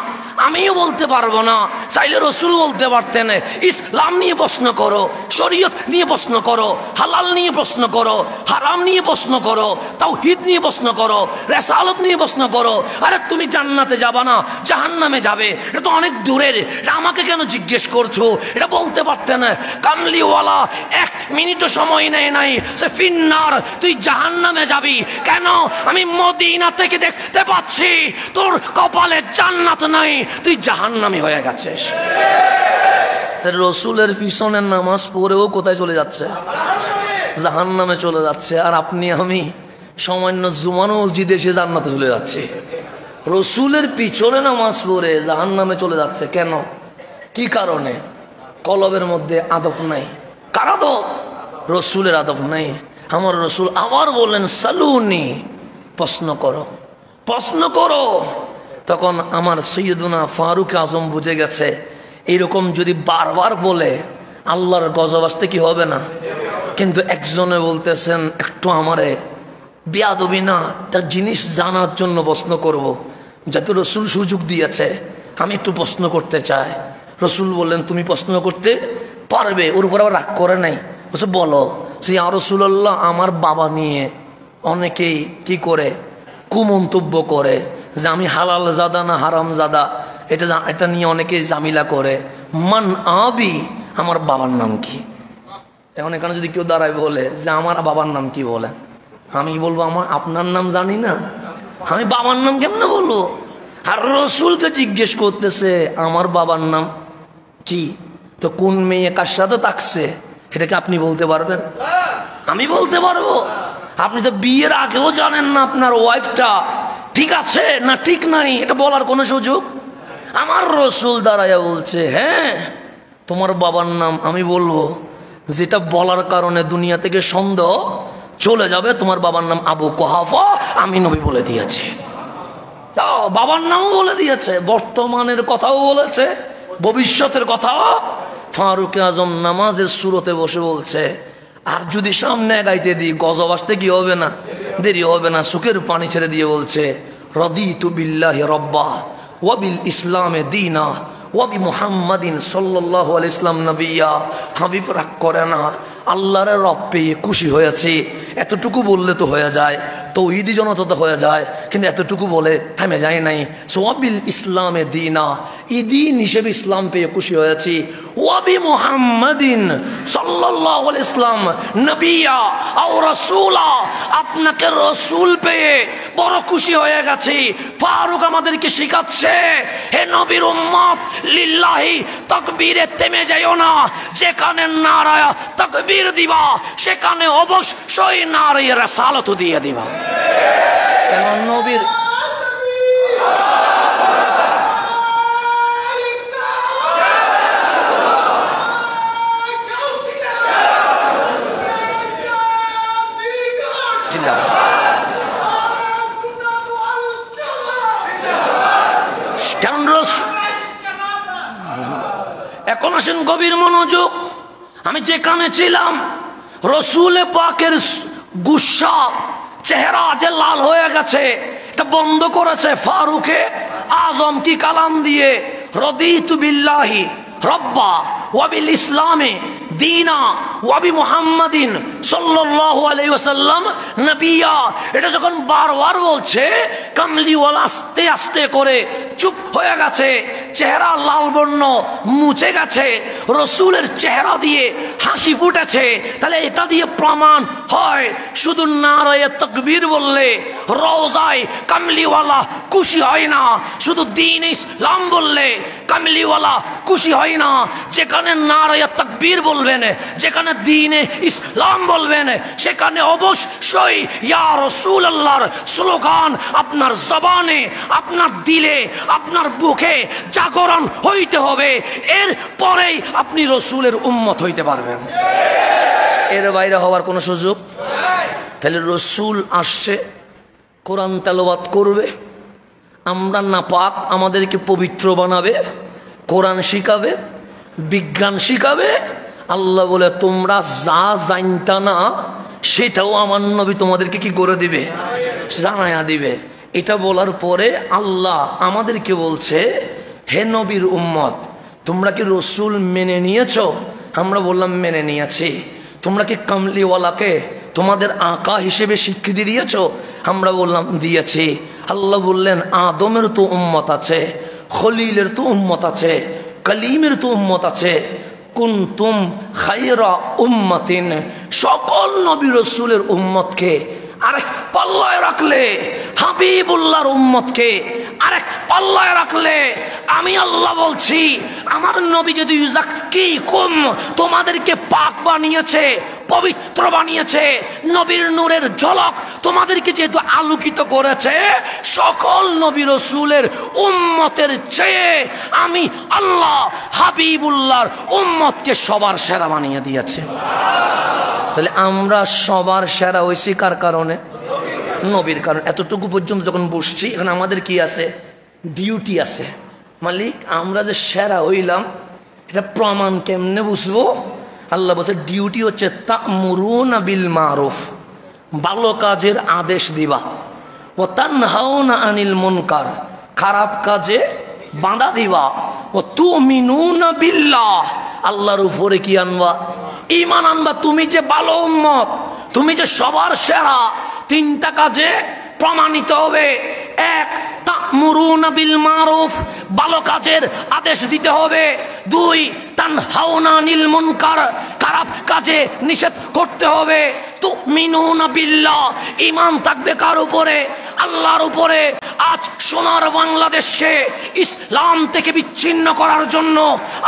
আমিও বলতে পারবো না। চাইলে রসুল বলতে পারতেন। ইসলাম নিয়ে প্রশ্ন করো, শরীয়ত নিয়ে প্রশ্ন করো, হালাল নিয়ে প্রশ্ন করো, হারাম নিয়ে প্রশ্ন করো, তাওহীদ নিয়ে প্রশ্ন করো, রিসালাত নিয়ে প্রশ্ন করো। আরে তুমি জান্নাতে যাবা না, জাহান্নামে যাবে, এটা তো অনেক দূরের, এটা আমাকে কেন জিজ্ঞেস করছো? এটা বলতে পারতেন। কামলিওয়ালা 1 মিনিটও সময় নেয় নাই, সে ফিন্নার, তুই জাহান্নামে যাবি কেন? আমি মদিনা থেকে দেখতে পাচ্ছি তোর কপালে জান্নাত নাই, তুই জাহান্নামী হয়ে গেছিস। রসুলের পিছনে নামাজ পড়েও কোথায় চলে যাচ্ছে? জাহান্নামে চলে যাচ্ছে। আর আপনি আমি সামান্য জুমানো মসজিদে এসে জান্নাতে চলে যাচ্ছে। রসুলের পিছনে নামাজ পড়ে জাহান্নামে চলে যাচ্ছে কেন? কি কারণে? কলবের মধ্যে আদব নাই। কার আদব? রসুলের আদব নাই। আমার রসুল আবার বললেন সালুনি, প্রশ্ন করো, প্রশ্ন করো। তখন আমার সৈয়দুনা ফারুক আজম বুঝে গেছে, এরকম যদি বারবার বলে আল্লাহর গজব আসতে কি হবে না? কিন্তু একজনে বলতেছেন একটু আমারে বেয়াদবি না, তার জিনিস জানার জন্য প্রশ্ন করব। যাতে রসুল সুযোগ দিয়েছে, আমি একটু প্রশ্ন করতে চাই। রসুল বললেন তুমি প্রশ্ন করতে পারবে। ওর উপর আবার রাগ করে নাই, বলছে বলো। সে আর রসুল্লাহ, আমার বাবা নিয়ে অনেকেই কি করে কুমন্তব্য করে যে আমি হালাল জাদা না হারাম জাদা, এটা নিয়ে অনেকে জামিলা করে। মান আবি, আমার বাবার নাম কি? এখন এখানে যদি কেউ দাঁড়ায় বলে যে আমার বাবার নাম কি, বলে আমি বলবো আমার আপনার নাম জানি না, আমি বাবার নাম কেমনে বলবো? আর রসুলকে জিজ্ঞেস করতেছে আমার বাবার নাম কি, তো কোন মেয়ে কার সাথে থাকছে, এটাকে আপনি বলতে পারবেন? আমি বলতে পারবো? আপনি তো বিয়ের আগেও জানেন না আপনার ওয়াইফটা ঠিক আছে না ঠিক নাই, এটা বলার কোনো সুযোগ? আমার রসুল দাঁড়াইয়া বলছে হ্যাঁ তোমার বাবার নাম আমি বলবো, যেটা বলার কারণে দুনিয়া থেকে সন্দেহ চলে যাবে। তোমার বাবার নাম আবু কুহাফা, আমি নবী বলে দিয়েছি। বাবার নামও বলে দিয়েছে, বর্তমানের কথাও বলেছে, ভবিষ্যতের কথাও। ফারুক আজম নামাজের শুরুতে বসে বলছে আর যদি সামনে গাইতে দিই গজব আসতে কি হবে না, দেরি হবে না। চোখের পানি ছেড়ে দিয়ে বলছে রাদিতু বিল্লাহি রাব্বা ওয়া বিল ইসলামে দীনা ওয়া বি মুহাম্মাদিন সাল্লাল্লাহু আলাইহি ওয়াসাল্লাম নবিয়্যা। হাবিব রাগ করে না, আল্লাহর রব পেয়ে খুশি হয়েছে, এতটুকু বললে তো হয়ে যায়, তৌহিদি জনতা হয়ে যায়, কিন্তু এতটুকু বলে থেমে যায় নাই। সোয়াবিল ইসলামে দিনা, দিন হিসেবে ইসলাম পেয়ে খুশি হয়েছি। ওয়াবি মুহাম্মাদিন সাল্লাল্লাহু আলাইহি ইসলাম নবিয়্যা আও রাসূলা, আপনাকে রসুল পেয়ে বড় খুশি হয়ে গেছি। ফারুক আমাদেরকে শিখাচ্ছে হে নবীর উম্মত, লিল্লাহি তাকবীরে থেমে যাইও না। যেখানে নারায়া তাকবীর দিবা সেখানে অবশ্যই নারায়ে রাসালাত দিয়ে দিবা। কেন নবীর এখন আসেন গভীর মনোযোগ। আমি যেখানে ছিলাম রসুলে পাকের গুসা চেহারা যে লাল হয়ে গেছে, এটা বন্ধ করেছে ফারুকে আজম কি কালাম দিয়ে, রাদিতু বিল্লাহি রাব্বা ওয়া বিল ইসলামে দীনা ওয়া বি মুহাম্মাদিন সাল্লাল্লাহু আলাইহি ওয়াসাল্লাম নবিয়্যা। এটা যখন বারবার বলছে, কামলিওয়ালা আস্তে আস্তে করে চুপ হয়ে গেছে, চেহারা লাল বর্ণ মুছে গেছে, রসুলের চেহারা দিয়ে হাসি ফুটেছে। তাহলে এটা দিয়ে প্রমাণ হয় শুধু নারায়ে তাকবীর বললে রওজায় কামলিওয়ালা খুশি হয় না, শুধু দ্বীন ইসলাম বললে কামলিওয়ালা খুশি হয় না। যেখানে নারায়ে তাকবীর বলবেন, যেখানে দ্বীনে ইসলাম বলবেন, সেখানে অবশ্যই ইয়া রাসূলুল্লাহর স্লোগান আপনার জবানে, আপনার দিলে, আপনার বুকে জাগরণ হইতে হবে। এর পরেই আপনি রসুলের উম্মত হইতে পারবেন, এর বাইরে হওয়ার কোনো সুযোগ। তাহলে রসুল আসছে, কোরআন তেলাওয়াত করবে, আমরা নাপাক, আমাদেরকে পবিত্র বানাবে, কোরআন শিখাবে, বিজ্ঞান শিখাবে। আল্লাহ বলে তোমরা যা জানতা না সেটাও আমার নবী তোমাদেরকে কি করে দিবে, জানায়া দিবে। এটা বলার পরে আল্লাহ আমাদেরকে বলছে, হে নবীর উম্মত, তোমরা কি রসুল মেনে নিয়েছো? আমরা বললাম মেনে নিয়েছি। তোমরা কি কামলিওয়ালাকে তোমাদের আকা হিসেবে স্বীকৃতি দিয়েছো? আমরা বললাম দিয়েছি। আল্লাহ বললেন আদমের তো উম্মত আছে, খলিলের তো উম্মত আছে, কালিমের তো উম্মত আছে। কুনতুম খায়রা উম্মাতিন, সকল নবী রসুলের উম্মতকে আরেক পাল্লায় রাখলে, হাবিবুল্লাহর উম্মতকে আরেক পাল্লায় রাখলে, আমি আল্লাহ বলছি আমার নবী যদি ইউজাক্কিকুম, তোমাদেরকে পাক বানিয়েছে, পবিত্র বানিয়েছে, নবীর নূরের ঝলক তোমাদেরকে যেহেতু আলোকিত করেছে, সকল নবী রসুলের উম্মতের চেয়ে আমি আল্লাহ হাবিবুল্লাহর উম্মতকে সবার সেরা বানিয়ে দিয়েছে। তাহলে আমরা সবার সেরা হয়েছি কার কারণে? নবীর কারণে। এতটুকু পর্যন্ত যখন বসছি, এখন আমাদের কি আছে? ডিউটি আছে। মালিক আমরা যে সেরা হইলাম এটা প্রমাণ কেমনে বুঝবো? আল্লাহ বলছে ডিউটি হচ্ছে তা'মুরুনা বিল মারুফ, ভালো কাজের আদেশ দিবা, ও তানহাউনা আনিল মুনকার, খারাপ কাজে বাধা দিবা, ও তুমিনুনা বিল্লাহ, আল্লাহর উপরে কি আনবা? ঈমান আনবা। তুমি যে ভালো উম্মত, তুমি যে সবার সেরা, তিনটা কাজে প্রমাণিত হবে। এক, তা'মুরুনা বিল মারুফ, ভালো কাজের আদেশ দিতে হবে। দুই, তানহাউনা আনিল মুনকার, খারাপ কাজে নিষেধ করতে হবে। তুমিনুনা বিল্লাহ, ঈমান থাকবে কার উপরে? আল্লাহর উপরে। আজ সোনার বাংলাদেশকে ইসলাম থেকে বিচ্ছিন্ন করার জন্য,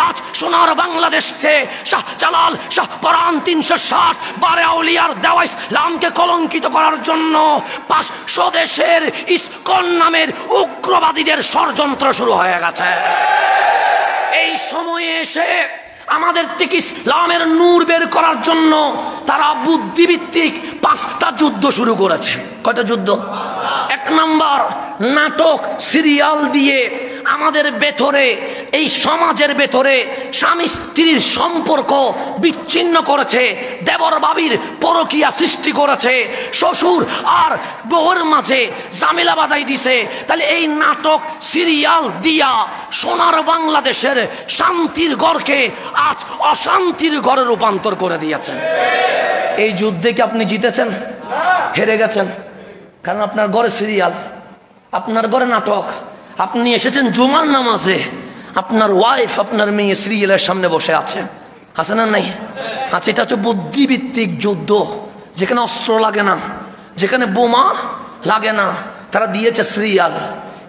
আজ সোনার বাংলাদেশকে শাহজালাল শাহপরান 360 বারে আউলিয়ার দেওয়া ইসলামকে কলঙ্কিত করার জন্য 500 দেশের ইসকন নামের উগ্রবাদীদের ষড়যন্ত্র শুরু হয়ে গেছে। এই সময়ে এসে আমাদের থেকে ইসলামের নূর বের করার জন্য তারা বুদ্ধিভিত্তিক 5টা যুদ্ধ শুরু করেছে। কয়টা যুদ্ধ? 1 নম্বর, নাটক সিরিয়াল দিয়ে আমাদের ভেতরে, এই সমাজের ভেতরে স্বামী স্ত্রীর সম্পর্ক বিচ্ছিন্ন করেছে, দেবর বাবির পরকীয়া সৃষ্টি করেছে, শ্বশুর আর বউয়ের মাঝে ঝামেলা বাঁধাই দিছে। তাহলে এই নাটক সিরিয়াল দিয়া সোনার বাংলাদেশের শান্তির ঘরকে আজ অশান্তির ঘরে রূপান্তর করে দিয়েছেন। এই যুদ্ধে কি আপনি জিতেছেন? হেরে গেছেন। কারণ আপনার ঘরে সিরিয়াল, আপনার ঘরে নাটক, আপনি এসেছেন জুমার নামাজে, আপনার ওয়াইফ, আপনার মেয়ে সিরিয়ালের সামনে বসে আছে, আছে না নাই? আচ্ছা, এটা হচ্ছে বুদ্ধিভিত্তিক যুদ্ধ, যেখানে অস্ত্র লাগে না, যেখানে বোমা লাগে না। তারা দিয়েছে সিরিয়াল।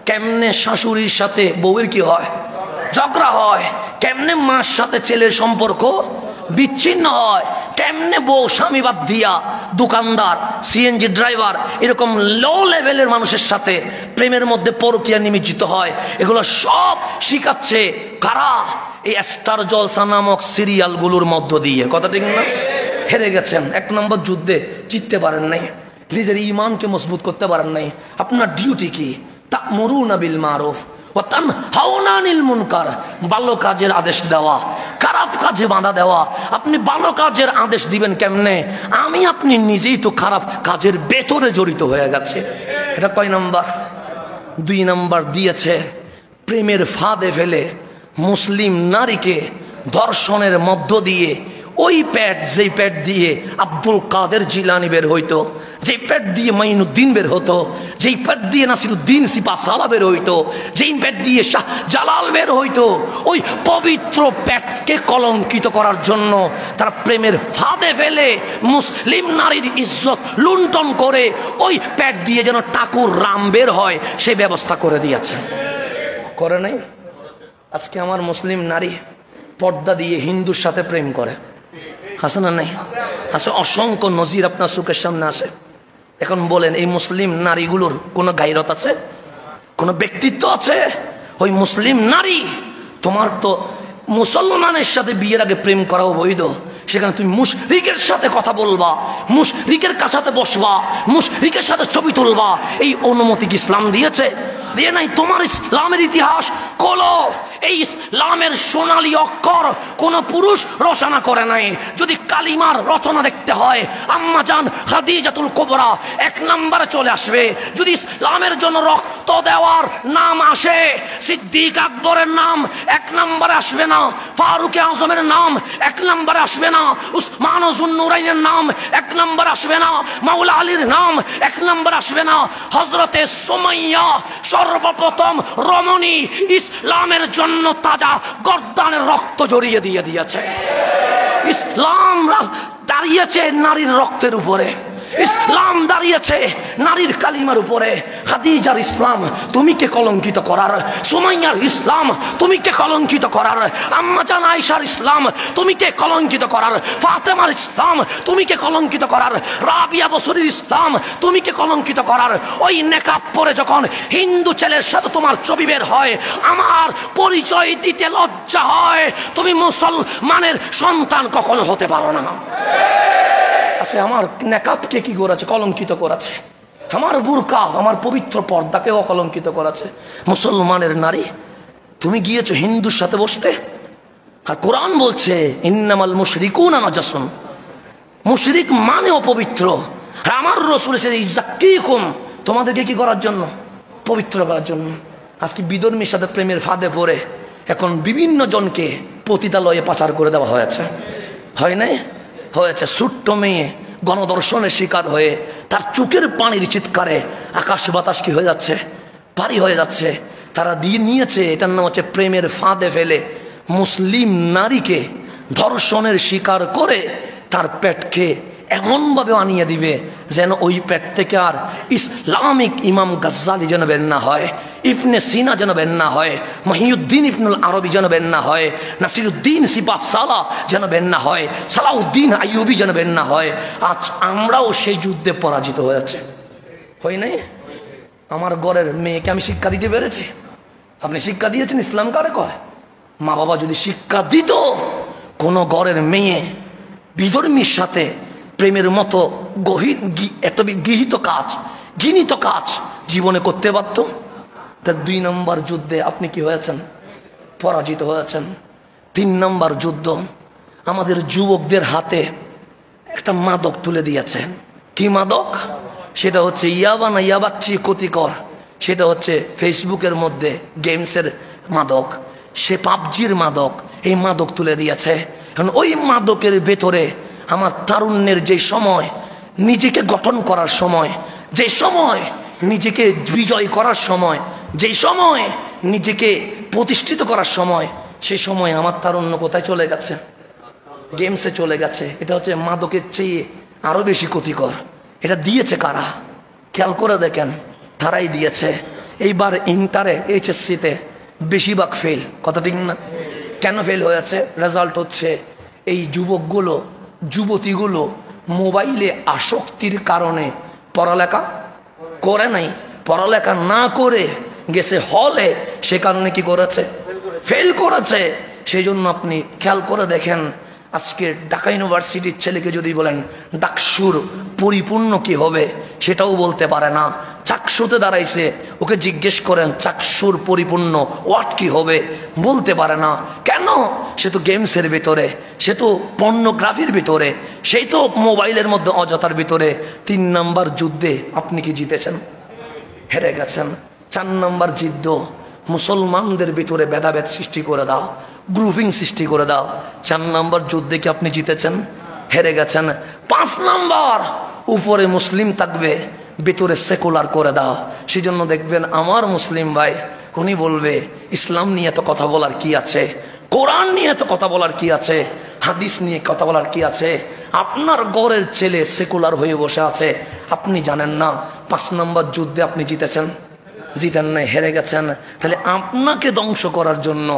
কেমনে শাশুড়ির সাথে বউয়ের কি হয়? ঝগড়া হয়। কেমনে মার সাথে ছেলের সম্পর্ক বিচ্ছিন্ন হয়। কেমনে বউ স্বামী বাদ দিয়া দোকানদার, সিএনজি ড্রাইভার, এরকম লো লেভেলের মানুষের সাথে প্রেমের মধ্যে পরকীয়া নিমজ্জিত হয়। এগুলো সব শিখাচ্ছে কারা? এই স্টার জলসা নামক সিরিয়ালগুলোর মধ্য দিয়ে। কথা ঠিক না? হেরে গেছেন। 1 নম্বর যুদ্ধে জিততে পারেন নাই, নিজের ঈমানকে মজবুত করতে পারেন নাই। আপনার ডিউটি কি? তা'মুরুনা বিল মারুফ ওয়া তানহাউনা আনিল মুনকার, ভালো কাজের আদেশ দেওয়া, খারাপ কাজে বাধা দেওয়া। আপনি ভালো কাজের আদেশ দিবেন কেমনে? আপনি নিজেই তো খারাপ কাজের ভেতরে জড়িত হয়ে গেছে। এটা কয় নাম্বার? 2 নাম্বার দিয়েছে প্রেমের ফাঁদে ফেলে মুসলিম নারীকে ধর্ষণের মধ্য দিয়ে, ওই প্যাট, যেই প্যাট দিয়ে আব্দুল কাদের জিলানি বের হইতো, যেই প্যাট দিয়ে মাইনুদ্দিন বের হতো, যেই প্যাট দিয়ে নাসিরুদ্দিন সিপাহসালা বের হইতো, যেই প্যাট দিয়ে শাহ জালাল বের হইতো, ওই পবিত্র প্যাটকে কলঙ্কিত করার জন্য তারা প্রেমের ফাঁদে ফেলে মুসলিম নারীর ইজ্জত লুণ্ঠন করে ওই প্যাট দিয়ে যেন ঠাকুর রাম বের হয় সেই ব্যবস্থা করে দিয়েছে। করে নাই? আজকে আমার মুসলিম নারী পর্দা দিয়ে হিন্দুর সাথে প্রেম করে, আছে না নাই? আছে। অসংখ্য নজির আপনার চোখের সামনে আসে। এখন বলেন, এই মুসলিম নারীগুলোর কোনো গায়রত আছে? কোনো ব্যক্তিত্ব আছে? ওই মুসলিম নারী, তোমার তো মুসলমানের সাথে বিয়ের আগে প্রেম করাও বৈধ, সেখানে তুমি মুশরিকের সাথে কথা বলবা, মুশরিকের কাছে বসবা, মুশরিকের সাথে ছবি তুলবা, এই অনুমতি কি ইসলাম দিয়েছে? দিয়ে নাই। তোমার ইসলামের ইতিহাস খোলো, এই ইসলামের সোনালী অক্ষর কোন পুরুষ রচনা করে নাই। যদি কালিমার রচনা দেখতে হয় আম্মা জান খাদিজাতুল কুবরা 1 নম্বরে চলে আসবে। যদি ইসলামের জন্য রক্ত দেওয়ার নাম আসে সিদ্দিক আকবরের নাম 1 নম্বরে আসবে না, ফারুক আজমের নাম 1 নম্বরে আসবে না, উসমান যুন্নুরাইনের নাম 1 নম্বরে আসবে না, মাওলা আলীর নাম 1 নম্বরে আসবে না। হযরতে সুমাইয়া সর্বপ্রথম রমণী ইসলামের জন্য তাজা গর্দানের রক্ত জড়িয়ে দিয়ে দিয়েছে। ইসলাম দাঁড়িয়েছে নারীর রক্তের উপরে, ইসলাম দাঁড়িয়েছে নারীর কালিমার উপরে। খাদিজার ইসলাম তুমি কে কলঙ্কিত করার? সুমাইয়ার ইসলাম তুমি কে কলঙ্কিত করার? আম্মা জান আয়েশার ইসলাম তুমি কে কলঙ্কিত করার? ফাতেমার ইসলাম তুমি কে কলঙ্কিত করার? রাবিয়া বসরির ইসলাম তুমি কে কলঙ্কিত করার? ওই নেকাব পরে যখন হিন্দু ছেলের সাথে তোমার ছবি বের হয় আমার পরিচয় দিতে লজ্জা হয়। তুমি মুসলমানের সন্তান কখনো হতে পারো না। আচ্ছা, আমার নেকাবকে কি করেছে? কলঙ্কিত করেছে। আমার বুরকা আমার পবিত্র পর্দাকেও কলঙ্কিত করেছে। মুসলমানের নারী তুমি গিয়েছো হিন্দুর সাথে বসতে, আর কোরআন বলছে ইন্নামাল মুশরিকুনা নাজাসুন, মুশরিক মানে অপবিত্র। আর আমার রাসূল এসেছে ইযাক্কিকুম, তোমাদেরকে কি করার জন্য? পবিত্র করার জন্য। আজকে বিধর্মীর সাথে প্রেমের ফাঁদে পড়ে এখন বিভিন্ন জনকে পতিতালয়ে পাচার করে দেওয়া হয়েছে, হয় নাই? হয়েছে। ছোট্ট মেয়ে গণধর্ষণের শিকার হয়ে তার চোখের পানির চিৎকারে আকাশ বাতাস কি হয়ে যাচ্ছে? পারি হয়ে যাচ্ছে। তারা দিয়ে নিয়েছে, এটার নাম হচ্ছে প্রেমের ফাঁদে ফেলে মুসলিম নারীকে ধর্ষণের শিকার করে তার পেটকে এমনভাবে আনিয়ে দিবে যেন ওই পেট থেকে আর ইসলামিক ইমাম গাজ্জালি যেন বের না হয়, ইবনে সিনা যেন বের না হয়, মহিউদ্দিন ইবনুল আরবি যেন বের না হয়, নাসিরুদ্দিন সিফাত সালাহ যেন বের না হয়, সালাউদ্দিন আইয়ুবি যেন বের না হয়। আজ আমরাও সেই যুদ্ধে পরাজিত হয়েছে, হয় নাই? আমার ঘরের মেয়েকে আমি শিক্ষা দিতে পেরেছি? আপনি শিক্ষা দিয়েছেন? ইসলাম কারে কয়? মা বাবা যদি শিক্ষা দিত, কোন ঘরের মেয়ে বিধর্মীর সাথে প্রেমের মতো গহীন এত গৃহীত কাজ, ঘৃণিত কাজ জীবনে করতে পারত? তার 2 নম্বর যুদ্ধে আপনি কি হয়েছেন? পরাজিত হয়েছেন। 3 নম্বর যুদ্ধ, আমাদের যুবকদের হাতে একটা মাদক তুলে দিয়েছে। কি মাদক? সেটা হচ্ছে ইয়াবা না ইয়াবার চেয়ে ক্ষতিকর, সেটা হচ্ছে ফেসবুকের মধ্যে গেমসের মাদক, সে পাবজির মাদক। এই মাদক তুলে দিয়েছে। এখন ওই মাদকের ভেতরে আমার তারুণ্যের যে সময়, নিজেকে গঠন করার সময়, যে সময় নিজেকে বিজয় করার সময়, যে সময় নিজেকে প্রতিষ্ঠিত করার সময়, সেই সময় আমার তারুণ্য কোথায় চলে গেছে? গেমসে চলে গেছে। এটা হচ্ছে মাদকের চেয়ে আরো বেশি ক্ষতিকর। এটা দিয়েছে কারা? খেয়াল করে দেখেন, তারাই দিয়েছে। এইবার ইন্টারে এইচএসসিতে বেশিরভাগ ফেল, কথা ঠিক না? কেন ফেল হয়েছে? রেজাল্ট হচ্ছে এই যুবকগুলো, যুবতীগুলো মোবাইলে আসক্তির কারণে পড়ালেখা করে নাই, পড়ালেখা না করে গেছে হলে, সে কারণে কি করেছে? ফেল করেছে। সেই জন্য আপনি খেয়াল করে দেখেন, আজকে ঢাকা ইউনিভার্সিটির ছেলেকে যদি বলেন ডাকসুর পরিপূর্ণ কি হবে, সেটাও বলতে পারে না। চাকসুতে দাঁড়াইছে, ওকে জিজ্ঞেস করেন চাকসুর পরিপূর্ণ ওয়াট কি হবে, বলতে পারে না। কেন? সে তো গেমসের ভিতরে, সে তো পর্নোগ্রাফির ভিতরে, সেই তো মোবাইলের মধ্যে অযথার ভিতরে। 3 নম্বর যুদ্ধে আপনি কি জিতেছেন? হেরে গেছেন। 4 নম্বর যুদ্ধ, মুসলমানদের ভিতরে ভেদাভেদ সৃষ্টি করে দাও, গ্রুপিং সৃষ্টি করে দাও। 4 নম্বর যুদ্ধে কি আপনি জিতেছেন? হেরে গেছেন। 5 নম্বর, উপরে মুসলিম থাকবে, ভিতরে সেকুলার করে দাও। সেজন্য দেখবেন আমার মুসলিম ভাই, উনি বলবে ইসলাম নিয়ে তো কথা বলার কি আছে, কোরআন নিয়ে তো কথা বলার কি আছে, হাদিস নিয়ে কথা বলার কি আছে? আপনার ঘরের ছেলে সেকুলার হয়ে বসে আছে, আপনি জানেন না। 5 নম্বর যুদ্ধে আপনি জিতেছেন? জিতেন নাই, হেরে গেছেন। তাহলে আপনাকে ধ্বংস করার জন্য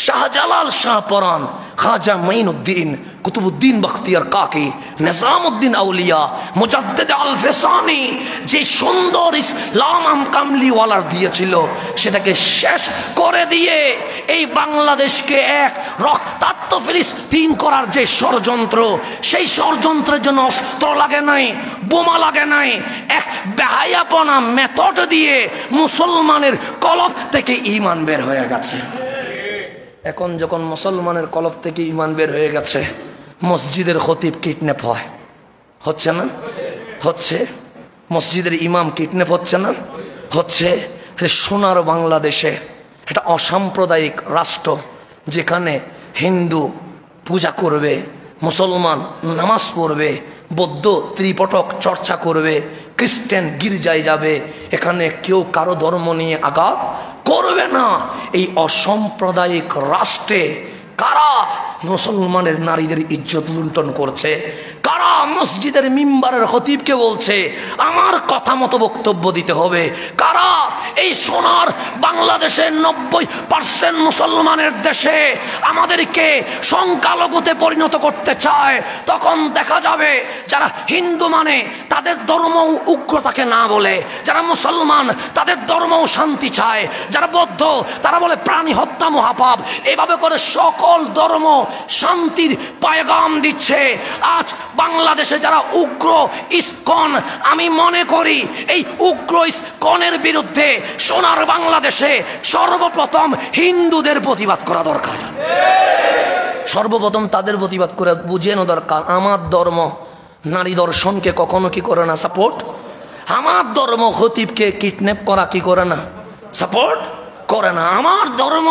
শাহজালাল শাহপরান, খাজা মাইনুদ্দিন, কুতুবুদ্দিন বখতিয়ার কাকি, নিজামুদ্দিন আউলিয়া, মুজাদ্দিদ আল ফেসানি যে সুন্দর ইসলাম কামলিওয়ালার দিয়েছিল, সেটাকে শেষ করে দিয়ে এই বাংলাদেশকে এক রক্তাক্ত ফিলিস্তিন করার যে ষড়যন্ত্র, সেই ষড়যন্ত্রের জন্য অস্ত্র লাগে নাই, বোমা লাগে নাই, এক বেহায়াপনা মেথড দিয়ে মুসলমানের কলব থেকে ঈমান বের হয়ে গেছে। এখন যখন মুসলমানের কলব থেকে ইমান বের হয়ে গেছে, মসজিদের খতিব কিডন্যাপ হয়, হচ্ছে না? হচ্ছে। মসজিদের ইমাম কিডন্যাপ হচ্ছে না? হচ্ছে। সোনার বাংলাদেশে একটা অসাম্প্রদায়িক রাষ্ট্র, যেখানে হিন্দু পূজা করবে, মুসলমান নামাজ পড়বে, বৌদ্ধ ত্রিপটক চর্চা করবে, খ্রিস্টান গির্জায় যাবে, এখানে কেউ কারো ধর্ম নিয়ে আঘাত করবে না। এই অসাম্প্রদায়িক রাষ্ট্রে কারা মুসলমানের নারীদের ইজ্জত লুণ্ঠন করছে? কারা মসজিদের মিম্বারের খতিবকে বলছে আমার কথা মতো বক্তব্য দিতে হবে? কারা এই সোনার বাংলাদেশের 90% মুসলমানের দেশে আমাদেরকে সংখ্যালঘুতে পরিণত করতে চায়? তখন দেখা যাবে যারা হিন্দু মানে তাদের ধর্ম উগ্রতাকে না বলে, যারা মুসলমান তাদের ধর্মও শান্তি চায়, যারা বৌদ্ধ তারা বলে প্রাণী হত্যা মহাপাপ, এভাবে করে সকল ধর্ম শান্তির পায়গাম দিচ্ছে। আজ বাংলাদেশে যারা উগ্র ইসকন, আমি মনে করি এই উগ্র ইসকনের বিরুদ্ধে সোনার বাংলাদেশে সর্বপ্রথম হিন্দুদের প্রতিবাদ করা দরকার। সর্বপ্রথম তাদের প্রতিবাদ করে বুঝিয়ে নেওয়া দরকার, আমার ধর্ম নারী দর্শনকে কখনো কি করে না সাপোর্ট, আমার ধর্ম খতিবকে কিডন্যাপ করা কি করে না সাপোর্ট করে না, আমার ধর্ম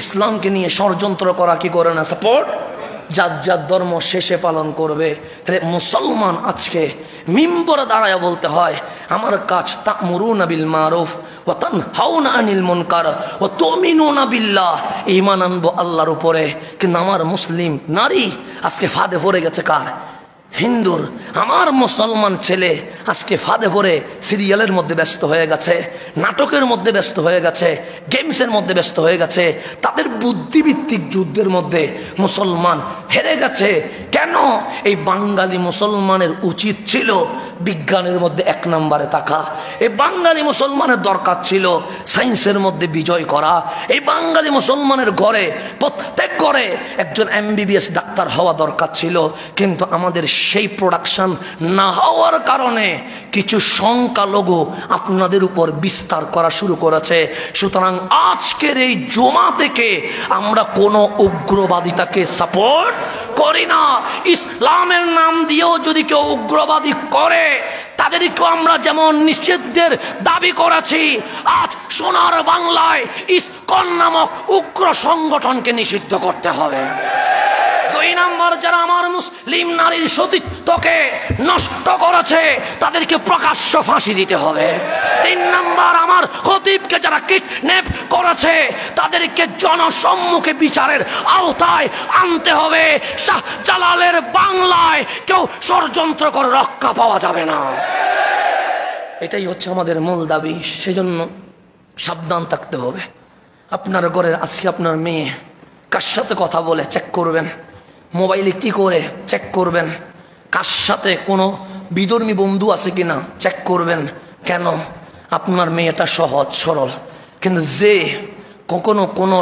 ইসলামকে নিয়ে ষড়যন্ত্র করা কি করে না সাপোর্ট। যার যার ধর্ম শেষে পালন করবে। তাহলে মুসলমান আজকে মিম্বরে দাঁড়ায় বলতে হয় আমার কাজ তা'মুরুনা বিল মারুফ ওয়া তানহাউনা আনিল মুনকার ওয়া তু'মিনুনা বিল্লাহ, ঈমান আনবো আল্লাহর উপরে। কিন্তু আমার মুসলিম নারী আজকে ফাঁদে পড়ে গেছে কার? হিন্দুর। আমার মুসলমান ছেলে আজকে ফাঁদে পড়ে সিরিয়ালের মধ্যে ব্যস্ত হয়ে গেছে, নাটকের মধ্যে ব্যস্ত হয়ে গেছে, গেমসের মধ্যে ব্যস্ত হয়ে গেছে, তাদের বুদ্ধিভিত্তিক যুদ্ধের মধ্যে মুসলমান হেরে গেছে। কেন? এই বাঙালি মুসলমানের উচিত ছিল বিজ্ঞানের মধ্যে 1 নম্বরে থাকা, এই বাঙালি মুসলমানের দরকার ছিল সায়েন্সের মধ্যে বিজয় করা, এই বাঙালি মুসলমানের ঘরে প্রত্যেক ঘরে একজন MBBS ডাক্তার হওয়া দরকার ছিল। কিন্তু আমাদের সেই প্রোডাকশন না হওয়ার কারণে কিছু সংখ্যালঘু আপনাদের উপর বিস্তার করা শুরু করেছে। সুতরাং আজকের এই জমা থেকে আমরা কোনো উগ্রবাদিতাকে সাপোর্ট করি না। ইসলামের নাম দিয়েও যদি কেউ উগ্রবাদী করে তাদেরকে আমরা যেমন নিষিদ্ধের দাবি করেছি, আজ সোনার বাংলায় ইসকন নামক উগ্র সংগঠনকে নিষিদ্ধ করতে হবে। 2 নম্বর, যারা আমার মুসলিম নারীর সতীত্বকে নষ্ট করেছে তাদেরকে প্রকাশ্য ফাঁসি দিতে হবে। 3 নম্বর, আমার খতিবকে যারা কিডন্যাপ করেছে তাদেরকে জনসম্মুখে বিচারের আওতায় আনতে হবে। শাহজালালের বাংলায় কেউ ষড়যন্ত্র করে রক্ষা পাওয়া যাবে না। এটাই হচ্ছে আমাদের মূল দাবি। সেজন্য সাবধান থাকতে হবে। আপনার ঘরের আজকে আপনার মেয়ে কার সাথে কথা বলে চেক করবেন, মোবাইলে কি করে চেক করবেন, কার সাথে কোনো বিধর্মী বন্ধু আছে কিনা চেক করবেন। কেন? আপনার মেয়েটা সহজ সরল, কিন্তু যে কখনো কোনো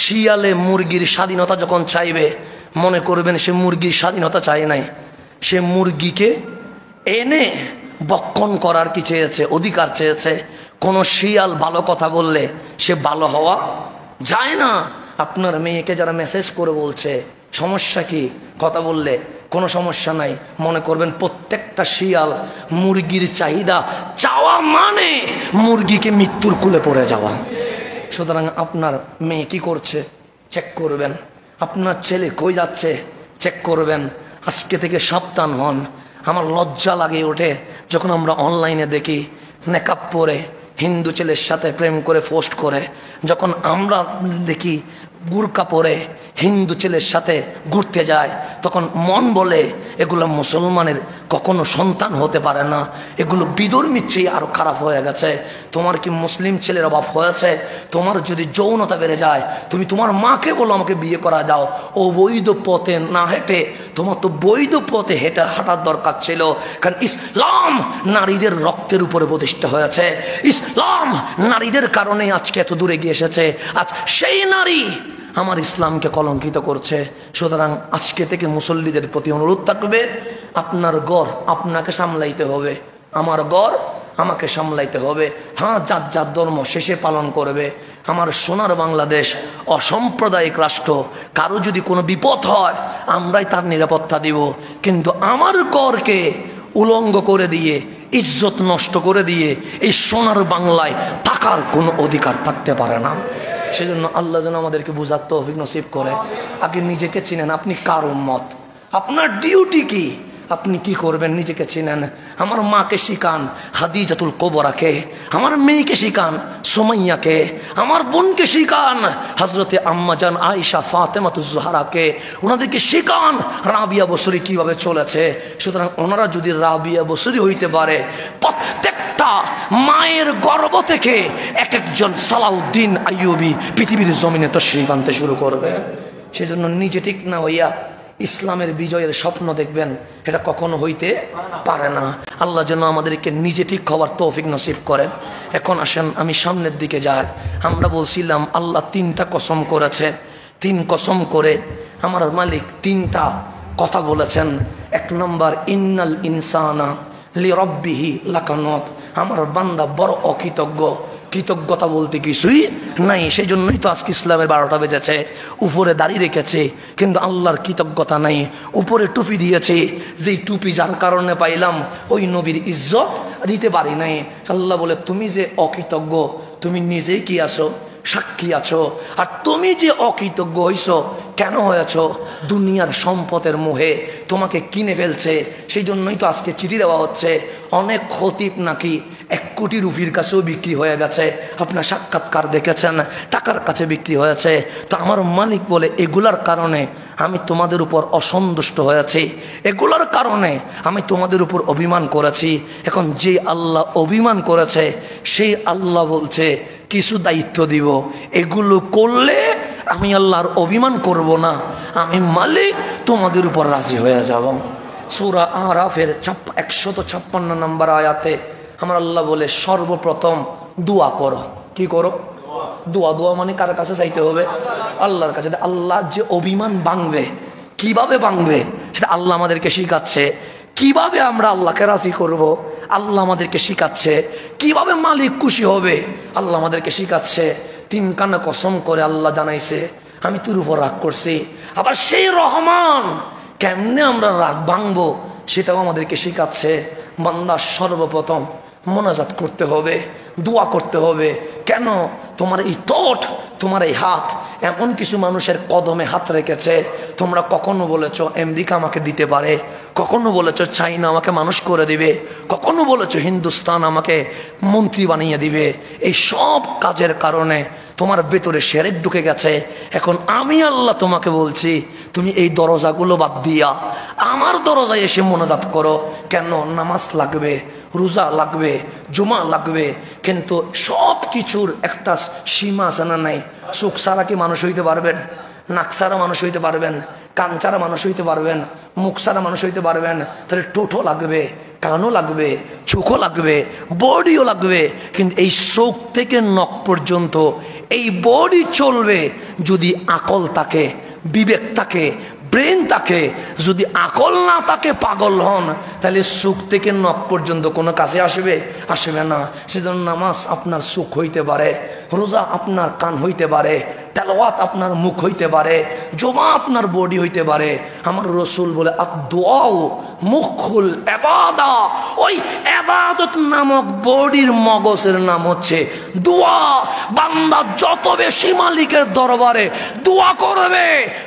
শিয়ালে মুরগির স্বাধীনতা যখন চাইবে মনে করবেন সে মুরগির স্বাধীনতা চায় নাই, সে মুরগিকে এনে বক্ষণ করার কি চেয়েছে? অধিকার চেয়েছে। কোনো শিয়াল ভালো কথা বললে সে ভালো হওয়া যায় না। আপনার মেয়েকে যারা মেসেজ করে বলছে সমস্যা কি, কথা বললে কোনো সমস্যা নাই, মনে করবেন প্রত্যেকটা শিয়াল মুরগির চাহিদা চাওয়া মানে মুরগিকে মৃত্যুর কুলে পড়ে যাওয়া। সুতরাং আপনার মেয়ে কি করছে চেক করবেন, আপনার ছেলে কই যাচ্ছে চেক করবেন। আজকে থেকে সাবধান হন। আমার লজ্জা লাগে ওঠে যখন আমরা অনলাইনে দেখি নেকাব পরে হিন্দু ছেলের সাথে প্রেম করে পোস্ট করে, যখন আমরা দেখি বুরকা পরে হিন্দু ছেলের সাথে ঘুরতে যায়, তখন মন বলে এগুলো মুসলমানের কখনো সন্তান হতে পারে না, এগুলো বিধর্মীর চেয়ে আরো খারাপ হয়ে গেছে। তোমার কি মুসলিম ছেলের অভাব হয়েছে? তোমার যদি যৌনতা বেড়ে যায় তুমি তোমার মাকে বলো আমাকে বিয়ে করা দাও। অবৈধ পথে না হেঁটে তোমার তো বৈধ পথে হাঁটার দরকার ছিল। কারণ ইসলাম নারীদের রক্তের উপরে প্রতিষ্ঠা হয়েছে, ইসলাম নারীদের কারণে আজকে এত দূরে গিয়ে এসেছে। আজ সেই নারী আমার ইসলামকে কলঙ্কিত করছে। সুতরাং আজকে থেকে মুসল্লিদের প্রতি অনুরোধ থাকবে, আপনার ঘর আপনাকে সামলাইতে হবে, আমার ঘর আমাকে সামলাইতে হবে। হ্যাঁ, যার যার ধর্ম শেষে পালন করবে, আমার সোনার বাংলাদেশ অসাম্প্রদায়িক রাষ্ট্র, কারো যদি কোনো বিপদ হয় আমরাই তার নিরাপত্তা দিব, কিন্তু আমার গড়কে উলঙ্গ করে দিয়ে, ইজ্জত নষ্ট করে দিয়ে এই সোনার বাংলায় থাকার কোনো অধিকার থাকতে পারে না। সেজন্য আল্লাহ যেন আমাদেরকে বুঝার তৌফিক নসিব করে। আগে নিজেকে চিনেন, আপনি কার উম্মত, আপনার ডিউটি কি, আপনি কি করবেন নিজেকে চিনেন। আমার মাকে শিখান খাদিজাতুল কুবরাকে, আমার মেয়েকে শিখান সুমাইয়াকে, আমার বোনকে শিখান হযরতে আম্মাজান আয়েশা ফাতেমাতুজ জোহরাকে, ওনাদেরকে শিখান রাবিয়া বসরি কিভাবে চলেছে। সুতরাং ওনারা যদি রাবিয়া বসরি হইতে পারে, প্রত্যেকটা মায়ের গর্ভ থেকে এক একজন সালাউদ্দিন আইয়ুবী পৃথিবীর জমিনে তাশরীফ আনতে শুরু করবে। সেজন্য নিজে ঠিক না হইয়া ইসলামের বিজয়ের স্বপ্ন দেখবেন, এটা কখনো হইতে পারে না। আল্লাহ যেন আমাদেরকে নিজে ঠিক হওয়ার তৌফিক নসিব করেন। এখন আসেন আমি সামনের দিকে যাই। আমরা বলছিলাম আল্লাহ 3টা কসম করেছে, 3 কসম করে আমার মালিক 3টা কথা বলেছেন। 1 নম্বর, ইন্নাল ইনসানা লিরাব্বিহি লাকানুত, আমার বান্দা বড় অকৃতজ্ঞ, কৃতজ্ঞতা বলতে কিছুই নাই। সেই জন্যই তো আজকে ইসলামের 12টা বেজেছে। উপরে দাঁড়িয়ে রেখেছে কিন্তু আল্লাহর কৃতজ্ঞতা নাই। উপরে টুপি দিয়েছে, যেই টুপি যার কারণে পাইলাম ওই নবীর ইজ্জত দিতে পারি নাই। আল্লাহ বলে তুমি যে অকৃতজ্ঞ, তুমি নিজেই কি আছো, সাক্ষী আছো। আর তুমি যে অকৃতজ্ঞ হইছো, কেন হয়েছ, দুনিয়ার সম্পদের মোহে তোমাকে কিনে ফেলছে। সেই জন্যই তো আজকে চিঠি দেওয়া হচ্ছে। অনেক খতিব নাকি 1 কোটি রুপির কাছেও বিক্রি হয়ে গেছে, আপনার সাক্ষাৎকার দেখেছেন, টাকার কাছে বিক্রি হয়েছে। তো আমার মালিক বলে এগুলার কারণে আমি তোমাদের উপর অসন্তুষ্ট হয়েছি, এগুলার কারণে আমি তোমাদের উপর অভিমান করেছি। এখন যে আল্লাহ অভিমান করেছে সেই আল্লাহ বলছে কিছু দায়িত্ব দিব, এগুলো করলে আমি আল্লাহর অভিমান করব না, আমি মালিক তোমাদের উপর রাজি হয়ে যাব। সূরা আরাফের 156 নম্বর আয়াতে আমার আল্লাহ বলে সর্বপ্রথম দোয়া করো। কি করো? দোয়া। দোয়া মানে কার কাছে চাইতে হবে? আল্লাহর কাছে। আল্লাহ যে অভিমান ভাঙবে, কিভাবে ভাঙবে সেটা আল্লাহ আমাদেরকে শিখাচ্ছে। কিভাবে আমরা আল্লাহকে রাজি করব আল্লাহ আমাদেরকে শিখাচ্ছে। কিভাবে মালিক খুশি হবে আল্লাহ আমাদেরকে শিখাচ্ছে। 3 কানা কসম করে আল্লাহ জানাইছে আমি তোর উপর রাগ করছি। আবার সেই রহমান কেমনে আমরা রাগ ভাঙবো সেটাও আমাদেরকে শিখাচ্ছে। বান্দা সর্বপ্রথম মোনাজাত করতে হবে, দোয়া করতে হবে। কেন? তোমার এই ঠোঁট, তোমার এই হাত এমন কিছু মানুষের কদমে হাত রেখেছে। তোমরা কখনো বলেছো আমেরিকা আমাকে দিতে পারে, কখনো বলেছো চাইনা আমাকে মানুষ করে দিবে, কখনো বলেছো হিন্দুস্তান আমাকে মন্ত্রী বানিয়ে দিবে। এই সব কাজের কারণে তোমার ভেতরে শিরক ঢুকে গেছে। এখন আমি আল্লাহ তোমাকে বলছি তুমি এই দরজাগুলো বাদ দিয়া আমার দরজায় এসে মোনাজাত করো। কেন? নামাজ লাগবে, রোজা লাগবে, জুমা লাগবে, কিন্তু সব কিছুর একটা সীমা আছে না নাই? চোখ ছাড়া কি মানুষ হইতে পারবেন? নাক ছাড়া মানুষ হইতে পারবেন? কান ছাড়া মানুষ হইতে পারবেন? মুখ ছাড়া মানুষ হইতে পারবেন? তাহলে টোটো লাগবে, কানও লাগবে, চোখও লাগবে, বডিও লাগবে। কিন্তু এই চোখ থেকে নখ পর্যন্ত এই বডি চলবে যদি আকল থাকে, বিবেক থাকে, ব্রেন থাকে। যদি আকল না থাকে, পাগল হন, তাহলে সুখ থেকে নখ পর্যন্ত কোনো কাছে আসবে না। সেজন্য নামাজ আপনার সুখ হইতে পারে, রোজা আপনার কান হইতে পারে, তেলাওয়াত আপনার মুখ হইতে পারে, জমা আপনার বডি হইতে পারে। আমার রসুল বলে আদ-দুআউ মুখুল ইবাদা। ওই ইবাদত নামক বডির মগজের নাম হচ্ছে দোয়া। বান্দা যত বেশি মালিকের দরবারে দোয়া করবে